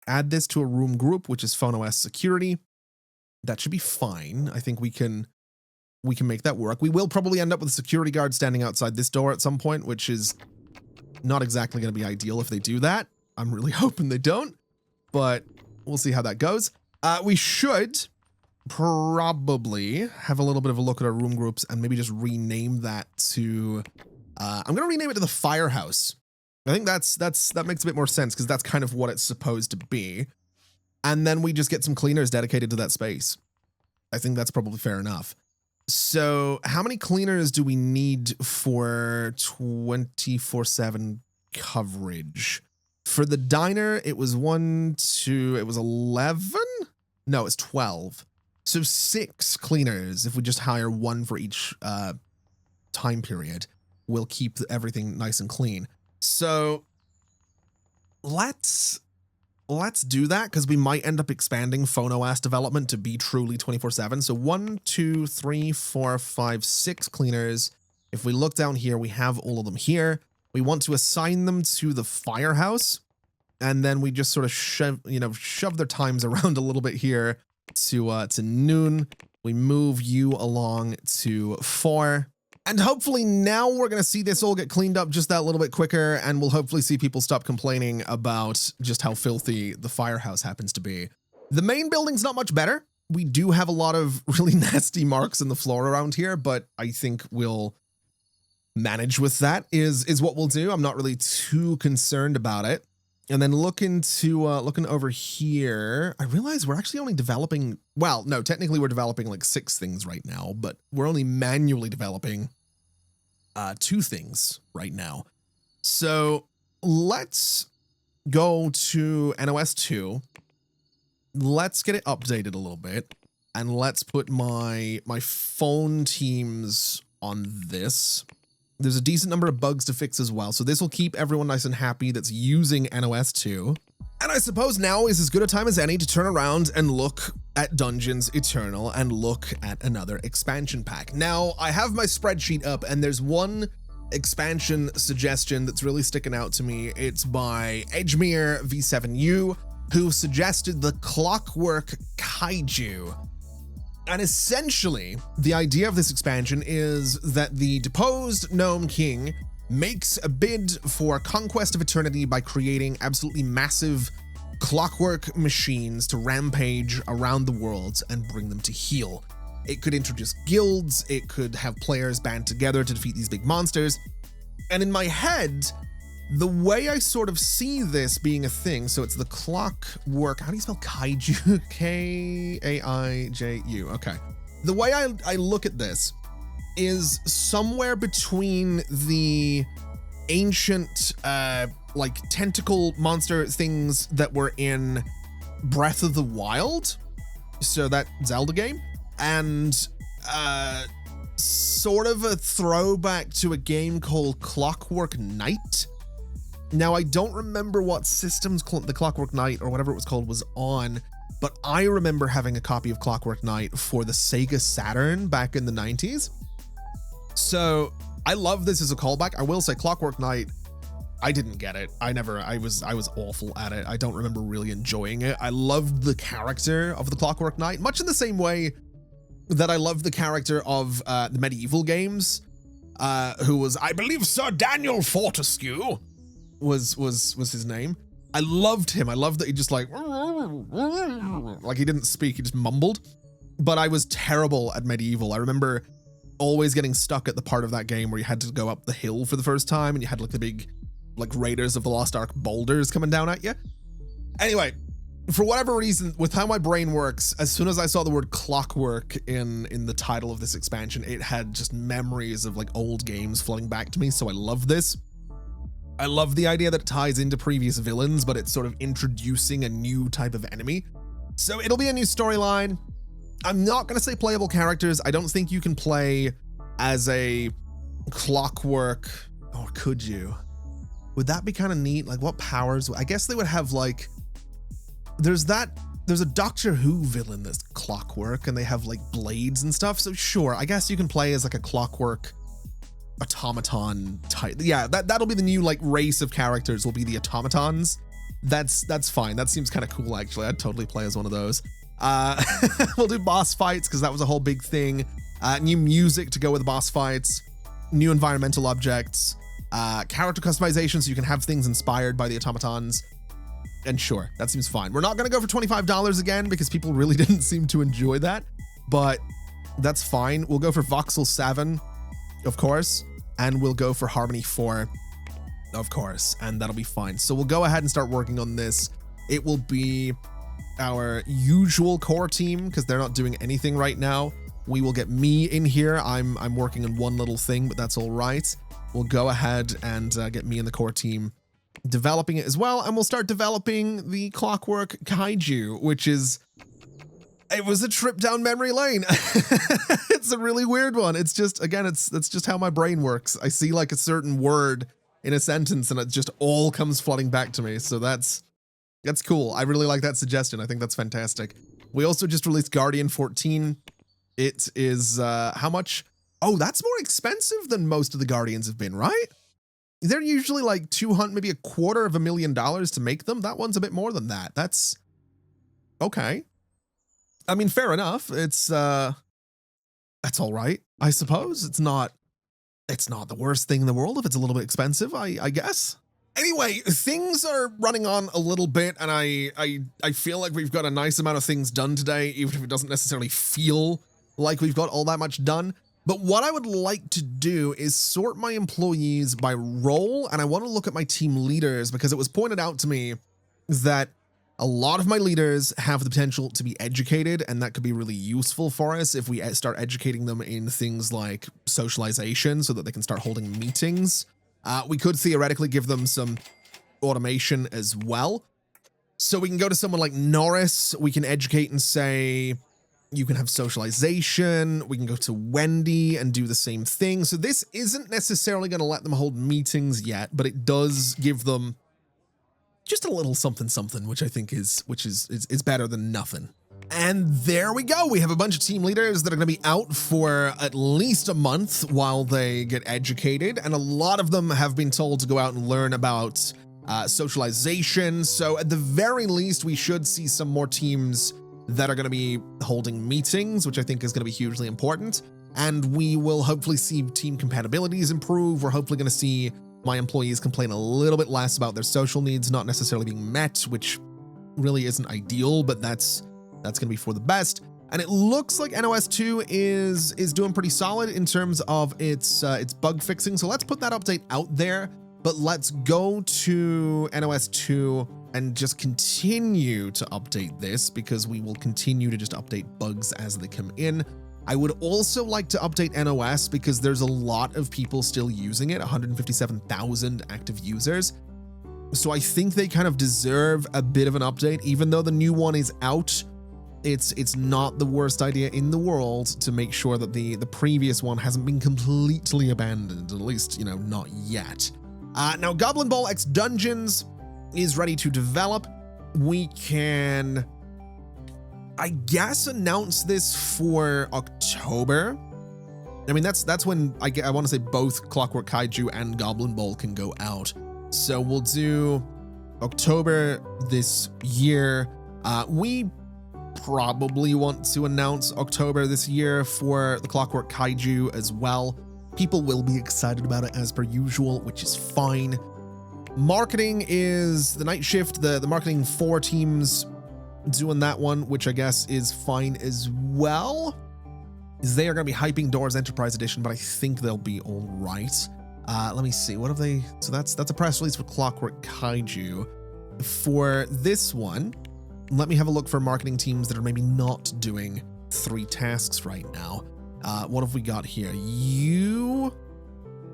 Speaker 1: add this to a room group, which is phone OS security. That should be fine. I think we can make that work. We will probably end up with a security guard standing outside this door at some point, which is not exactly going to be ideal if they do that. I'm really hoping they don't, but we'll see how that goes. We should probably have a little bit of a look at our room groups and maybe just rename that to, I'm going to rename it to the Firehouse. I think that makes a bit more sense because that's kind of what it's supposed to be. And then we just get some cleaners dedicated to that space. I think that's probably fair enough. So how many cleaners do we need for 24/7 coverage? For the diner, it was 11? No, it's 12. So 6 cleaners, if we just hire one for each time period, will keep everything nice and clean. So let's do that because we might end up expanding phone OS development to be truly 24/7. So 1, 2, 3, 4, 5, 6 cleaners. If we look down here, we have all of them here. We want to assign them to the Firehouse, and then we just sort of shove their times around a little bit here to noon. We move you along to 4. And hopefully now we're going to see this all get cleaned up just that little bit quicker, and we'll hopefully see people stop complaining about just how filthy the Firehouse happens to be. The main building's not much better. We do have a lot of really nasty marks in the floor around here, but I think we'll manage with that is what we'll do. I'm not really too concerned about it. And then looking over here, I realize we're actually only developing, well, no, technically we're developing like 6 things right now, but we're only manually developing 2 things right now. So let's go to NOS 2. Let's get it updated a little bit, and let's put my phone teams on this. There's a decent number of bugs to fix as well, so this will keep everyone nice and happy that's using NOS 2. And I suppose now is as good a time as any to turn around and look at Dungeons Eternal and look at another expansion pack. Now, I have my spreadsheet up, and there's one expansion suggestion that's really sticking out to me. It's by Edgemere V7U, who suggested the Clockwork Kaiju. And essentially, the idea of this expansion is that the deposed Gnome King makes a bid for Conquest of Eternity by creating absolutely massive clockwork machines to rampage around the world and bring them to heel. It could introduce guilds, it could have players band together to defeat these big monsters. And in my head, the way I sort of see this being a thing, so it's the Clockwork, how do you spell Kaiju? K-A-I-J-U, okay. The way I look at this is somewhere between the ancient, like tentacle monster things that were in Breath of the Wild, so that Zelda game, and sort of a throwback to a game called Clockwork Knight. Now, I don't remember what systems the Clockwork Knight or whatever it was called was on, but I remember having a copy of Clockwork Knight for the Sega Saturn back in the 90s. So I love this as a callback. I will say Clockwork Knight, I didn't get it. I was awful at it. I don't remember really enjoying it. I loved the character of the Clockwork Knight, much in the same way that I loved the character of the medieval games, who was, I believe, Sir Daniel Fortescue was his name. I loved him. I loved that he just like he didn't speak, he just mumbled. But I was terrible at medieval. I remember always getting stuck at the part of that game where you had to go up the hill for the first time and you had like the big like Raiders of the Lost Ark boulders coming down at you. Anyway, for whatever reason, with how my brain works, as soon as I saw the word clockwork in the title of this expansion, it had just memories of like old games flooding back to me. So I love this. I love the idea that it ties into previous villains, but it's sort of introducing a new type of enemy. So it'll be a new storyline. I'm not going to say playable characters. I don't think you can play as a clockwork, or could you? Would that be kind of neat? Like what powers? I guess they would have like, there's a Doctor Who villain that's clockwork and they have like blades and stuff. So sure, I guess you can play as like a clockwork automaton type. Yeah, that'll be the new like race of characters, will be the automatons. That's fine. That seems kind of cool actually. I'd totally play as one of those. We'll do boss fights because that was a whole big thing. New music to go with boss fights, new environmental objects, character customization so you can have things inspired by the automatons. And sure, that seems fine. We're not going to go for $25 again because people really didn't seem to enjoy that, but that's fine. We'll go for Voxel 7, of course, and we'll go for Harmony 4, of course, and that'll be fine. So we'll go ahead and start working on this. It will be our usual core team because they're not doing anything right now. We will get me in here. I'm working on one little thing, but that's all right. We'll go ahead and get me in the core team developing it as well, and we'll start developing the Clockwork Kaiju, which is, it was a trip down memory lane. It's a really weird one. It's just, again, that's just how my brain works. I see like a certain word in a sentence and it just all comes flooding back to me. So that's cool. I really like that suggestion. I think that's fantastic. We also just released Guardian 14. It is how much? Oh, that's more expensive than most of the Guardians have been, right? They're usually like 200, maybe $250,000 to make them. That one's a bit more than that. That's okay. I mean, fair enough. It's that's all right, I suppose. It's not the worst thing in the world if it's a little bit expensive, I guess. Anyway, things are running on a little bit, and I feel like we've got a nice amount of things done today, even if it doesn't necessarily feel like we've got all that much done. But what I would like to do is sort my employees by role, and I want to look at my team leaders because it was pointed out to me that a lot of my leaders have the potential to be educated, and that could be really useful for us if we start educating them in things like socialization so that they can start holding meetings. We could theoretically give them some automation as well. So we can go to someone like Norris, we can educate and say, you can have socialization. We can go to Wendy and do the same thing. So this isn't necessarily going to let them hold meetings yet, but it does give them just a little something, which I think is better than nothing. And there we go. We have a bunch of team leaders that are going to be out for at least a month while they get educated. And a lot of them have been told to go out and learn about socialization. So at the very least, we should see some more teams that are going to be holding meetings, which I think is going to be hugely important. And we will hopefully see team compatibilities improve. We're hopefully going to see my employees complain a little bit less about their social needs not necessarily being met, which really isn't ideal, but that's going to be for the best. And it looks like NOS 2 is doing pretty solid in terms of its bug fixing. So let's put that update out there, but let's go to NOS 2 and just continue to update this because we will continue to just update bugs as they come in. I would also like to update NOS because there's a lot of people still using it, 157,000 active users. So I think they kind of deserve a bit of an update, even though the new one is out. It's not the worst idea in the world to make sure that the previous one hasn't been completely abandoned, at least, you know, not yet. Now Goblin Bowl X Dungeons is ready to develop. We can, I guess, announce this for October. I mean, that's when I want to say both Clockwork Kaiju and Goblin Bowl can go out. So we'll do October this year. We probably want to announce October this year for the Clockwork Kaiju as well. People will be excited about it as per usual, which is fine. Marketing is the night shift, the marketing 4 teams doing that one, which I guess is fine as well. They are going to be hyping Doors Enterprise Edition, but I think they'll be all right. Let me see. What have they? So that's a press release for Clockwork Kaiju. For this one, let me have a look for marketing teams that are maybe not doing 3 tasks right now. What have we got here? You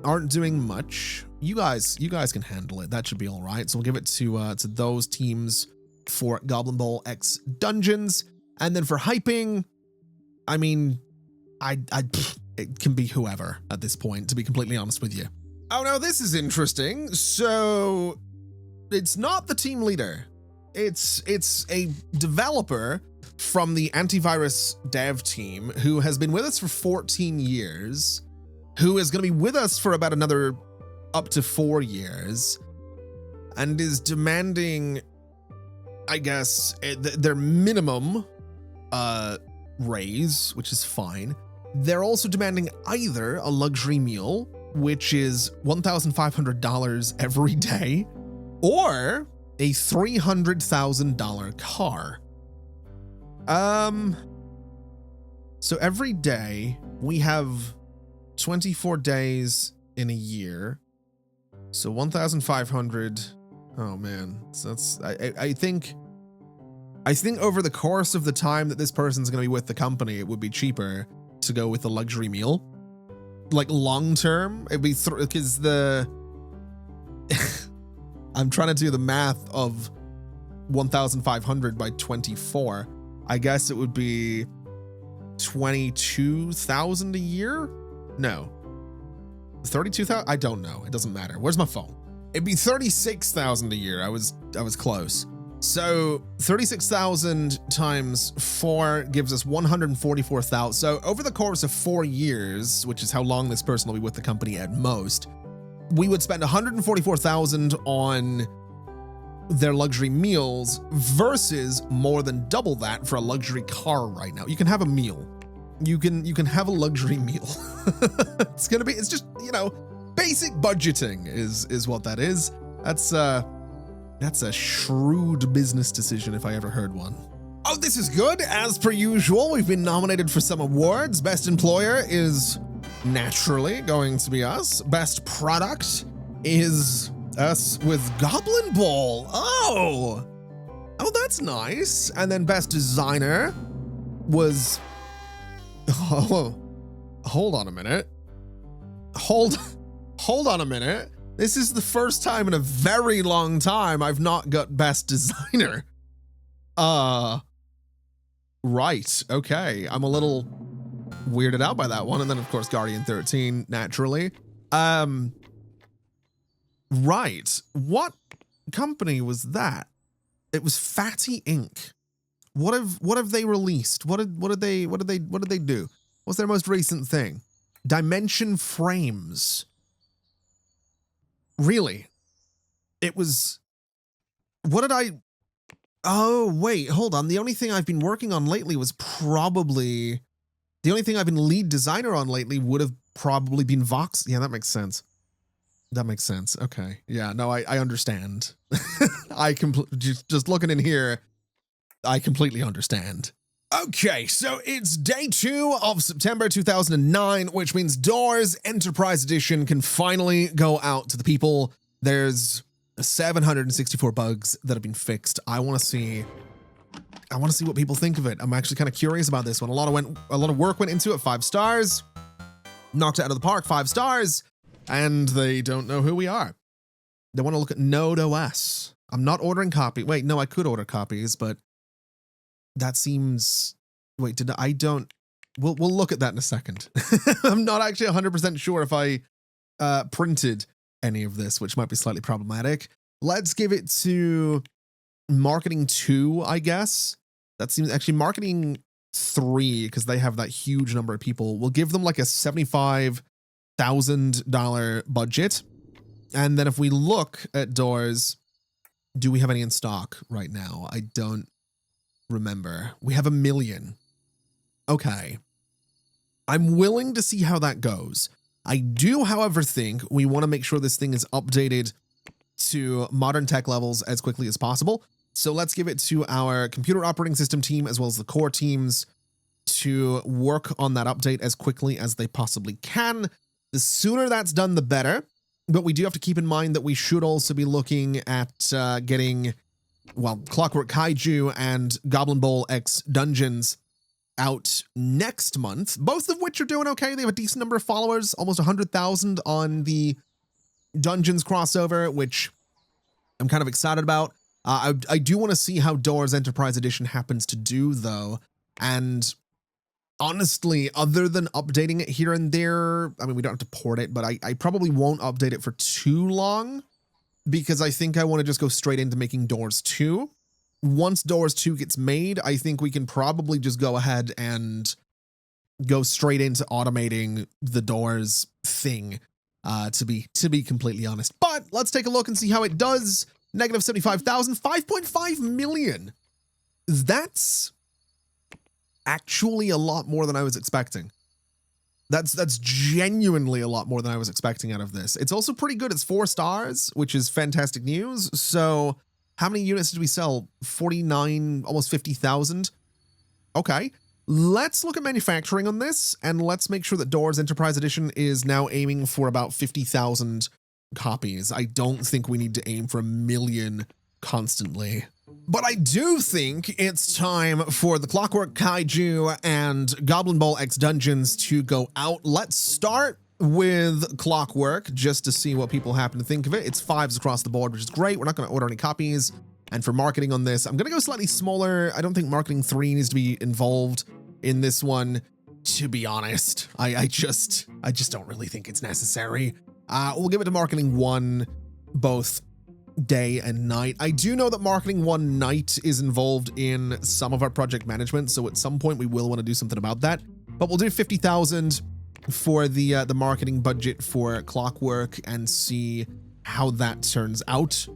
Speaker 1: aren't doing much. You guys can handle it. That should be all right. So we'll give it to those teams for Goblin Bowl X Dungeons. And then for hyping, I mean, it can be whoever at this point, to be completely honest with you. Oh, no, this is interesting. So it's not the team leader. It's a developer from the antivirus dev team who has been with us for 14 years, who is going to be with us for about another up to 4 years, and is demanding, I guess, their minimum raise, which is fine. They're also demanding either a luxury meal, which is $1,500 every day, or a $300,000 car. So every day we have 24 days in a year. So 1,500. Oh man. So that's, I think over the course of the time that this person's going to be with the company, it would be cheaper to go with the luxury meal. Like long term, it'd be because I'm trying to do the math of 1,500 by 24. I guess it would be 22,000 a year? No. 32,000? I don't know. It doesn't matter. Where's my phone? It'd be 36,000 a year. I was close. So 36,000 times 4 gives us 144,000. So over the course of 4 years, which is how long this person will be with the company at most, we would spend 144,000 on their luxury meals versus more than double that for a luxury car right now. You can have a meal. You can have a luxury meal. It's just, basic budgeting is what that is. That's a shrewd business decision if I ever heard one. Oh, this is good. As per usual, we've been nominated for some awards. Best employer is naturally going to be us. Best product is us with Goblin Bowl. Oh, that's nice. And then best designer was, hold on a minute. Hold on a minute. This is the first time in a very long time I've not got best designer. Right. Okay. I'm a little weirded out by that one. And then of course, Guardian 13, naturally. Right. What company was that? It was Fatty Inc. What have they released? What did they do? What's their most recent thing? Dimension Frames. Really? It was, oh, wait, hold on. The only thing I've been working on lately was the only thing I've been lead designer on lately would have probably been Vox. Yeah, that makes sense. Okay. Yeah, no, I understand. Just looking in here, I completely understand. Okay, so it's day 2 of September 2009, which means Doors Enterprise Edition can finally go out to the people. There's 764 bugs that have been fixed. I want to see what people think of it. I'm actually kind of curious about this one. A lot of work went into it. 5 stars. Knocked it out of the park. 5 stars. And they don't know who we are. They want to look at Node OS. I'm not ordering copy. Wait, no, I could order copies, but that seems, wait, we'll look at that in a second. I'm not actually 100% sure if I printed any of this, which might be slightly problematic. Let's give it to marketing 2, I guess. That seems actually marketing 3, because they have that huge number of people. We'll give them like a $75,000 budget. And then if we look at Doors, do we have any in stock right now? I don't remember. We have 1 million. Okay. I'm willing to see how that goes. I do, however, think we want to make sure this thing is updated to modern tech levels as quickly as possible. So let's give it to our computer operating system team as well as the core teams to work on that update as quickly as they possibly can. The sooner that's done, the better. But we do have to keep in mind that we should also be looking at getting, well, Clockwork Kaiju and Goblin Bowl X Dungeons out next month, both of which are doing okay. They have a decent number of followers, almost 100,000 on the Dungeons crossover, which I'm kind of excited about. I do want to see how Doors Enterprise Edition happens to do, though. And honestly, other than updating it here and there, I mean, we don't have to port it, but I probably won't update it for too long because I think I want to just go straight into making Doors 2. Once Doors 2 gets made, I think we can probably just go ahead and go straight into automating the Doors thing, to be completely honest. But let's take a look and see how it does. Negative 75,000, 5.5 million. That's actually a lot more than I was expecting. That's genuinely a lot more than I was expecting out of this. It's also pretty good. It's 4 stars, which is fantastic news. So how many units did we sell? 49, almost 50,000. Okay. Let's look at manufacturing on this, and let's make sure that Doors Enterprise Edition is now aiming for about 50,000 copies. I don't think we need to aim for 1 million constantly. But I do think it's time for the Clockwork Kaiju and Goblin Bowl X Dungeons to go out. Let's start with Clockwork just to see what people happen to think of it. It's 5s across the board, which is great. We're not going to order any copies. And for marketing on this, I'm going to go slightly smaller. I don't think marketing 3 needs to be involved in this one, to be honest. I just don't really think it's necessary. We'll give it to marketing 1 both day and night. I do know that marketing 1 night is involved in some of our project management, so at some point we will want to do something about that. But we'll do 50,000 for the marketing budget for Clockwork and see how that turns out.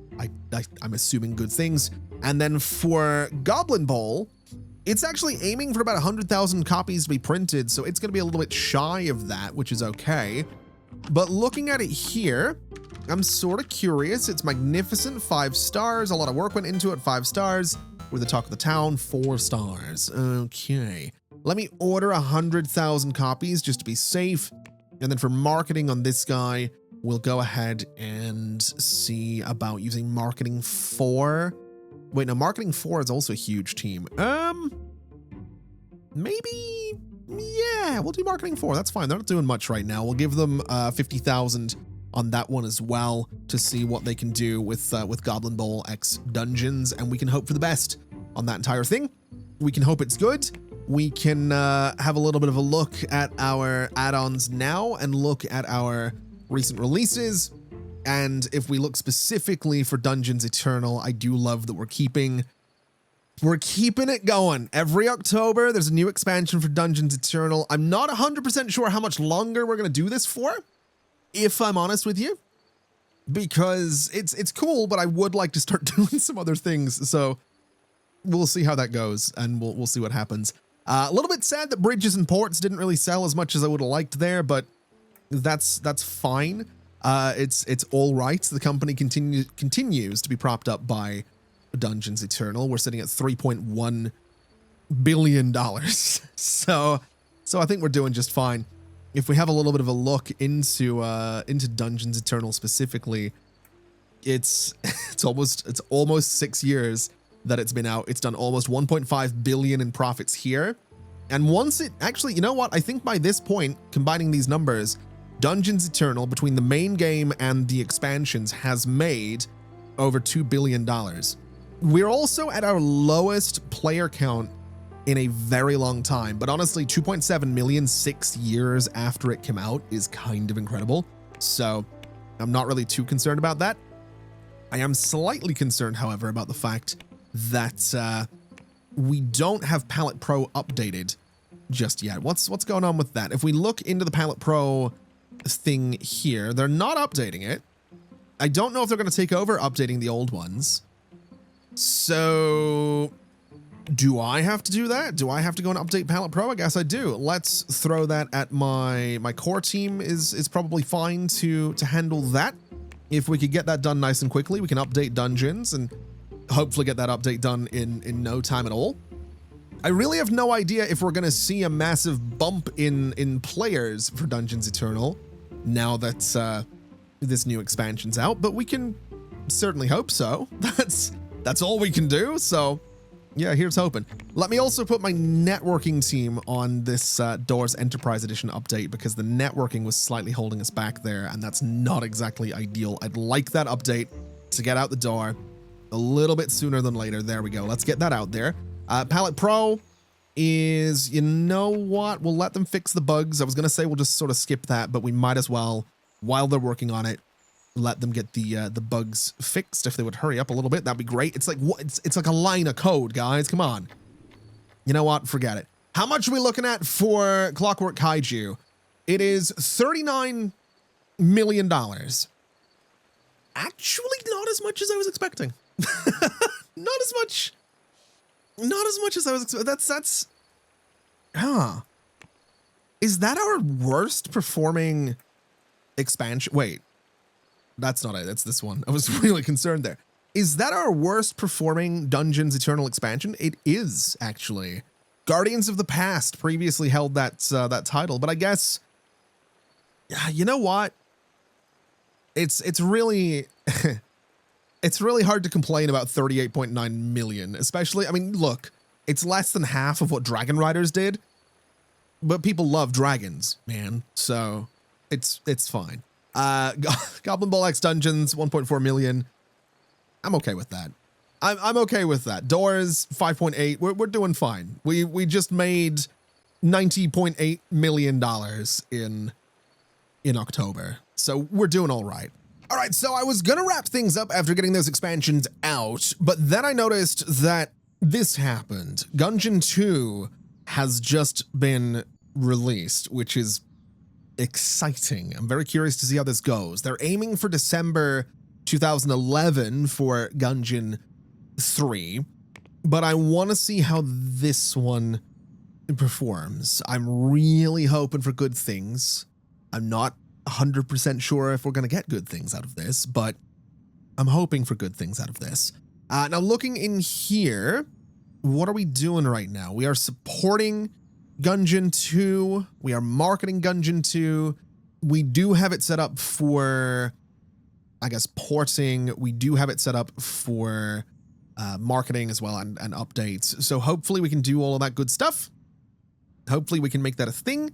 Speaker 1: I'm assuming good things. And then for Goblin Bowl, it's actually aiming for about 100,000 copies to be printed, so it's going to be a little bit shy of that, which is okay. But looking at it here, I'm sort of curious. It's magnificent, 5 stars. A lot of work went into it, 5 stars. We're the talk of the town, 4 stars. Okay. Let me order 100,000 copies just to be safe. And then for marketing on this guy, we'll go ahead and see about using marketing 4. Wait, no, marketing 4 is also a huge team. Maybe, yeah, we'll do marketing 4. That's fine. They're not doing much right now. We'll give them 50,000 on that one as well to see what they can do with Goblin Bowl X Dungeons, and we can hope for the best on that entire thing. We can hope it's good. We can have a little bit of a look at our add-ons now and look at our recent releases. And if we look specifically for Dungeons Eternal, I do love that we're keeping it going. Every October, there's a new expansion for Dungeons Eternal. I'm not 100% sure how much longer we're going to do this for, if I'm honest with you, because it's cool, but I would like to start doing some other things. So we'll see how that goes, and we'll see what happens. A little bit sad that Bridges and Ports didn't really sell as much as I would have liked there, but that's fine. It's all right. The company continues to be propped up by Dungeons Eternal. We're sitting at $3.1 billion. So I think we're doing just fine. If we have a little bit of a look into Dungeons Eternal specifically, it's almost 6 years that it's been out. It's done almost 1.5 billion in profits here. And once it actually, you know what? I think by this point, combining these numbers, Dungeons Eternal, between the main game and the expansions, has made over $2 billion. We're also at our lowest player count in a very long time, but honestly, 2.7 million 6 years after it came out is kind of incredible. So I'm not really too concerned about that. I am slightly concerned, however, about the fact that we don't have Pallet Pro updated just yet. What's going on with that? If we look into the Pallet Pro thing here, they're not updating it. I don't know if they're going to take over updating the old ones. So do I have to do that? Do I have to go and update Pallet Pro? I guess I do. Let's throw that at my core team is probably fine to handle that. If we could get that done nice and quickly, we can update dungeons and hopefully get that update done in no time at all. I really have no idea if we're going to see a massive bump in players for Dungeons Eternal now that this new expansion's out, but we can certainly hope so. That's all we can do. So yeah, here's hoping. Let me also put my networking team on this Doors Enterprise Edition update because the networking was slightly holding us back there, and that's not exactly ideal. I'd like that update to get out the door a little bit sooner than later. There we go. Let's get that out there. Pallet Pro is, you know what? We'll let them fix the bugs. I was going to say we'll just sort of skip that, but we might as well, while they're working on it, let them get the bugs fixed. If they would hurry up a little bit, that'd be great. It's like what? It's like a line of code, guys. Come on. You know what? Forget it. How much are we looking at for Clockwork Kaiju? It is $39 million. Actually, not as much as I was expecting. Not as much as I was expecting. That's Is that our worst performing expansion? Wait. That's not it. That's this one. I was really concerned there. Is that our worst performing Dungeons Eternal expansion? It is, actually. Guardians of the Past previously held that title, but I guess, you know what? It's really it's really hard to complain about 38.9 million, especially. I mean, look, it's less than half of what Dragon Riders did, but people love dragons, man. So it's fine. Goblin Bowl X Dungeons, 1.4 million. I'm okay with that. I'm okay with that. Doors, 5.8. We're doing fine. We just made $90.8 million in October. So we're doing all right. All right, so I was gonna wrap things up after getting those expansions out, but then I noticed that this happened. Gungeon 2 has just been released, which is exciting. I'm very curious to see how this goes. They're aiming for December 2011 for Gungeon 3, but I want to see how this one performs. I'm really hoping for good things. I'm not 100% sure if we're going to get good things out of this, but I'm hoping for good things out of this. Now, looking in here, what are we doing right now? We are supporting Gungeon 2. We are marketing Gungeon 2. We do have it set up for, I guess, porting. We do have it set up for marketing as well and updates. So hopefully we can do all of that good stuff. Hopefully we can make that a thing.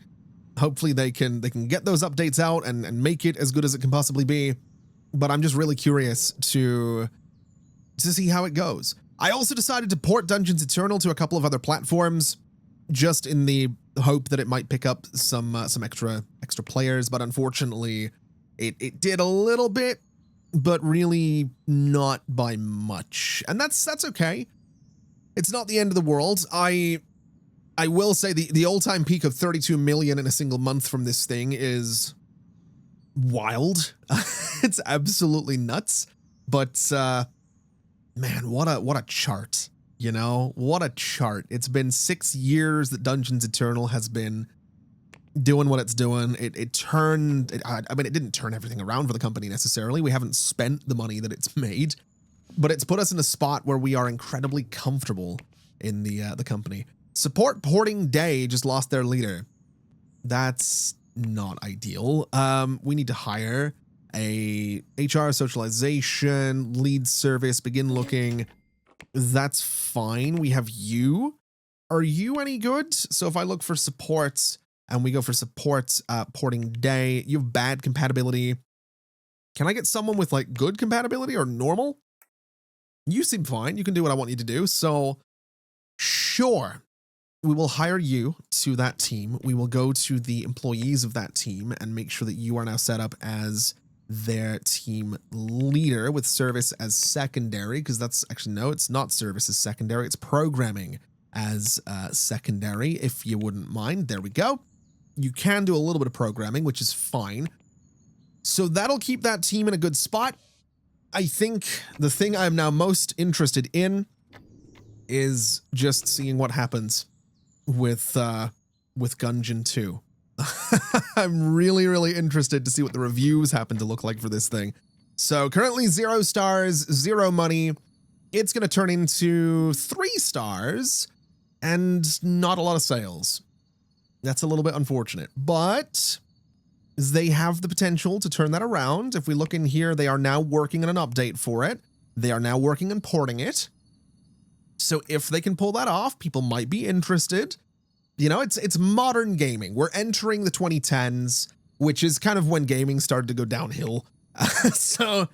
Speaker 1: Hopefully they can get those updates out and make it as good as it can possibly be. But I'm just really curious to see how it goes. I also decided to port Dungeons Eternal to a couple of other platforms, just in the hope that it might pick up some extra players, but unfortunately it did a little bit, but really not by much. And that's okay. It's not the end of the world. I will say the all-time peak of 32 million in a single month from this thing is wild. It's absolutely nuts. But man, what a chart. You know, what a chart. It's been 6 years that Dungeons Eternal has been doing what it's doing. It didn't turn everything around for the company necessarily. We haven't spent the money that it's made, but it's put us in a spot where we are incredibly comfortable in the company. Support Porting Day just lost their leader. That's not ideal. We need to hire a HR socialization, lead service, begin looking. That's fine. We have you. Are you any good? So if I look for supports and we go for supports, porting day, you have bad compatibility. Can I get someone with like good compatibility or normal? You seem fine. You can do what I want you to do. So sure, we will hire you to that team. We will go to the employees of that team and make sure that you are now set up as their team leader with service as secondary, because that's actually, no, it's not service as secondary. It's programming as secondary, if you wouldn't mind. There we go. You can do a little bit of programming, which is fine. So that'll keep that team in a good spot. I think the thing I'm now most interested in is just seeing what happens with Gungeon 2. I'm really interested to see what the reviews happen to look like for this thing. So currently 0 stars, 0 money. It's going to turn into 3 stars and not a lot of sales. That's a little bit unfortunate, but they have the potential to turn that around. If we look in here, they are now working on an update for it. They are now working on porting it. So if they can pull that off, people might be interested. You know, it's modern gaming. We're entering the 2010s, which is kind of when gaming started to go downhill. So,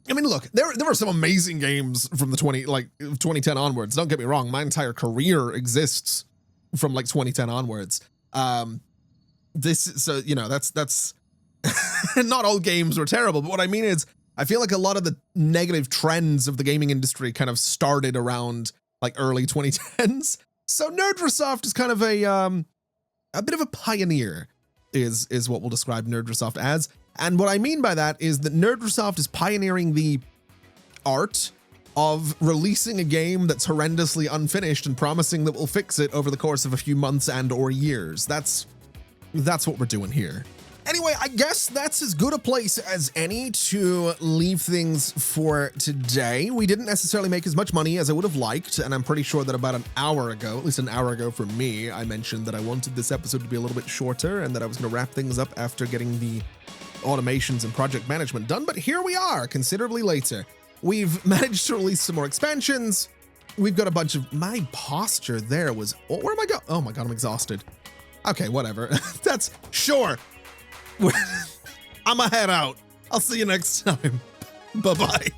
Speaker 1: I mean, look, there were some amazing games from the 2010 onwards. Don't get me wrong. My entire career exists from like 2010 onwards. So, you know, that's not all games were terrible, but what I mean is I feel like a lot of the negative trends of the gaming industry kind of started around like early 2010s. So Nerdrosoft is kind of a bit of a pioneer is what we'll describe Nerdrosoft as. And what I mean by that is that Nerdrosoft is pioneering the art of releasing a game that's horrendously unfinished and promising that we'll fix it over the course of a few months and or years. That's what we're doing here. Anyway, I guess that's as good a place as any to leave things for today. We didn't necessarily make as much money as I would have liked, and I'm pretty sure that about an hour ago, at least an hour ago for me, I mentioned that I wanted this episode to be a little bit shorter and that I was going to wrap things up after getting the automations and project management done, but here we are, considerably later. We've managed to release some more expansions. We've got a bunch of... My posture there was... Where am I going? Oh my god, I'm exhausted. Okay, whatever. That's... Sure. I'ma head out. I'll see you next time. Bye-bye.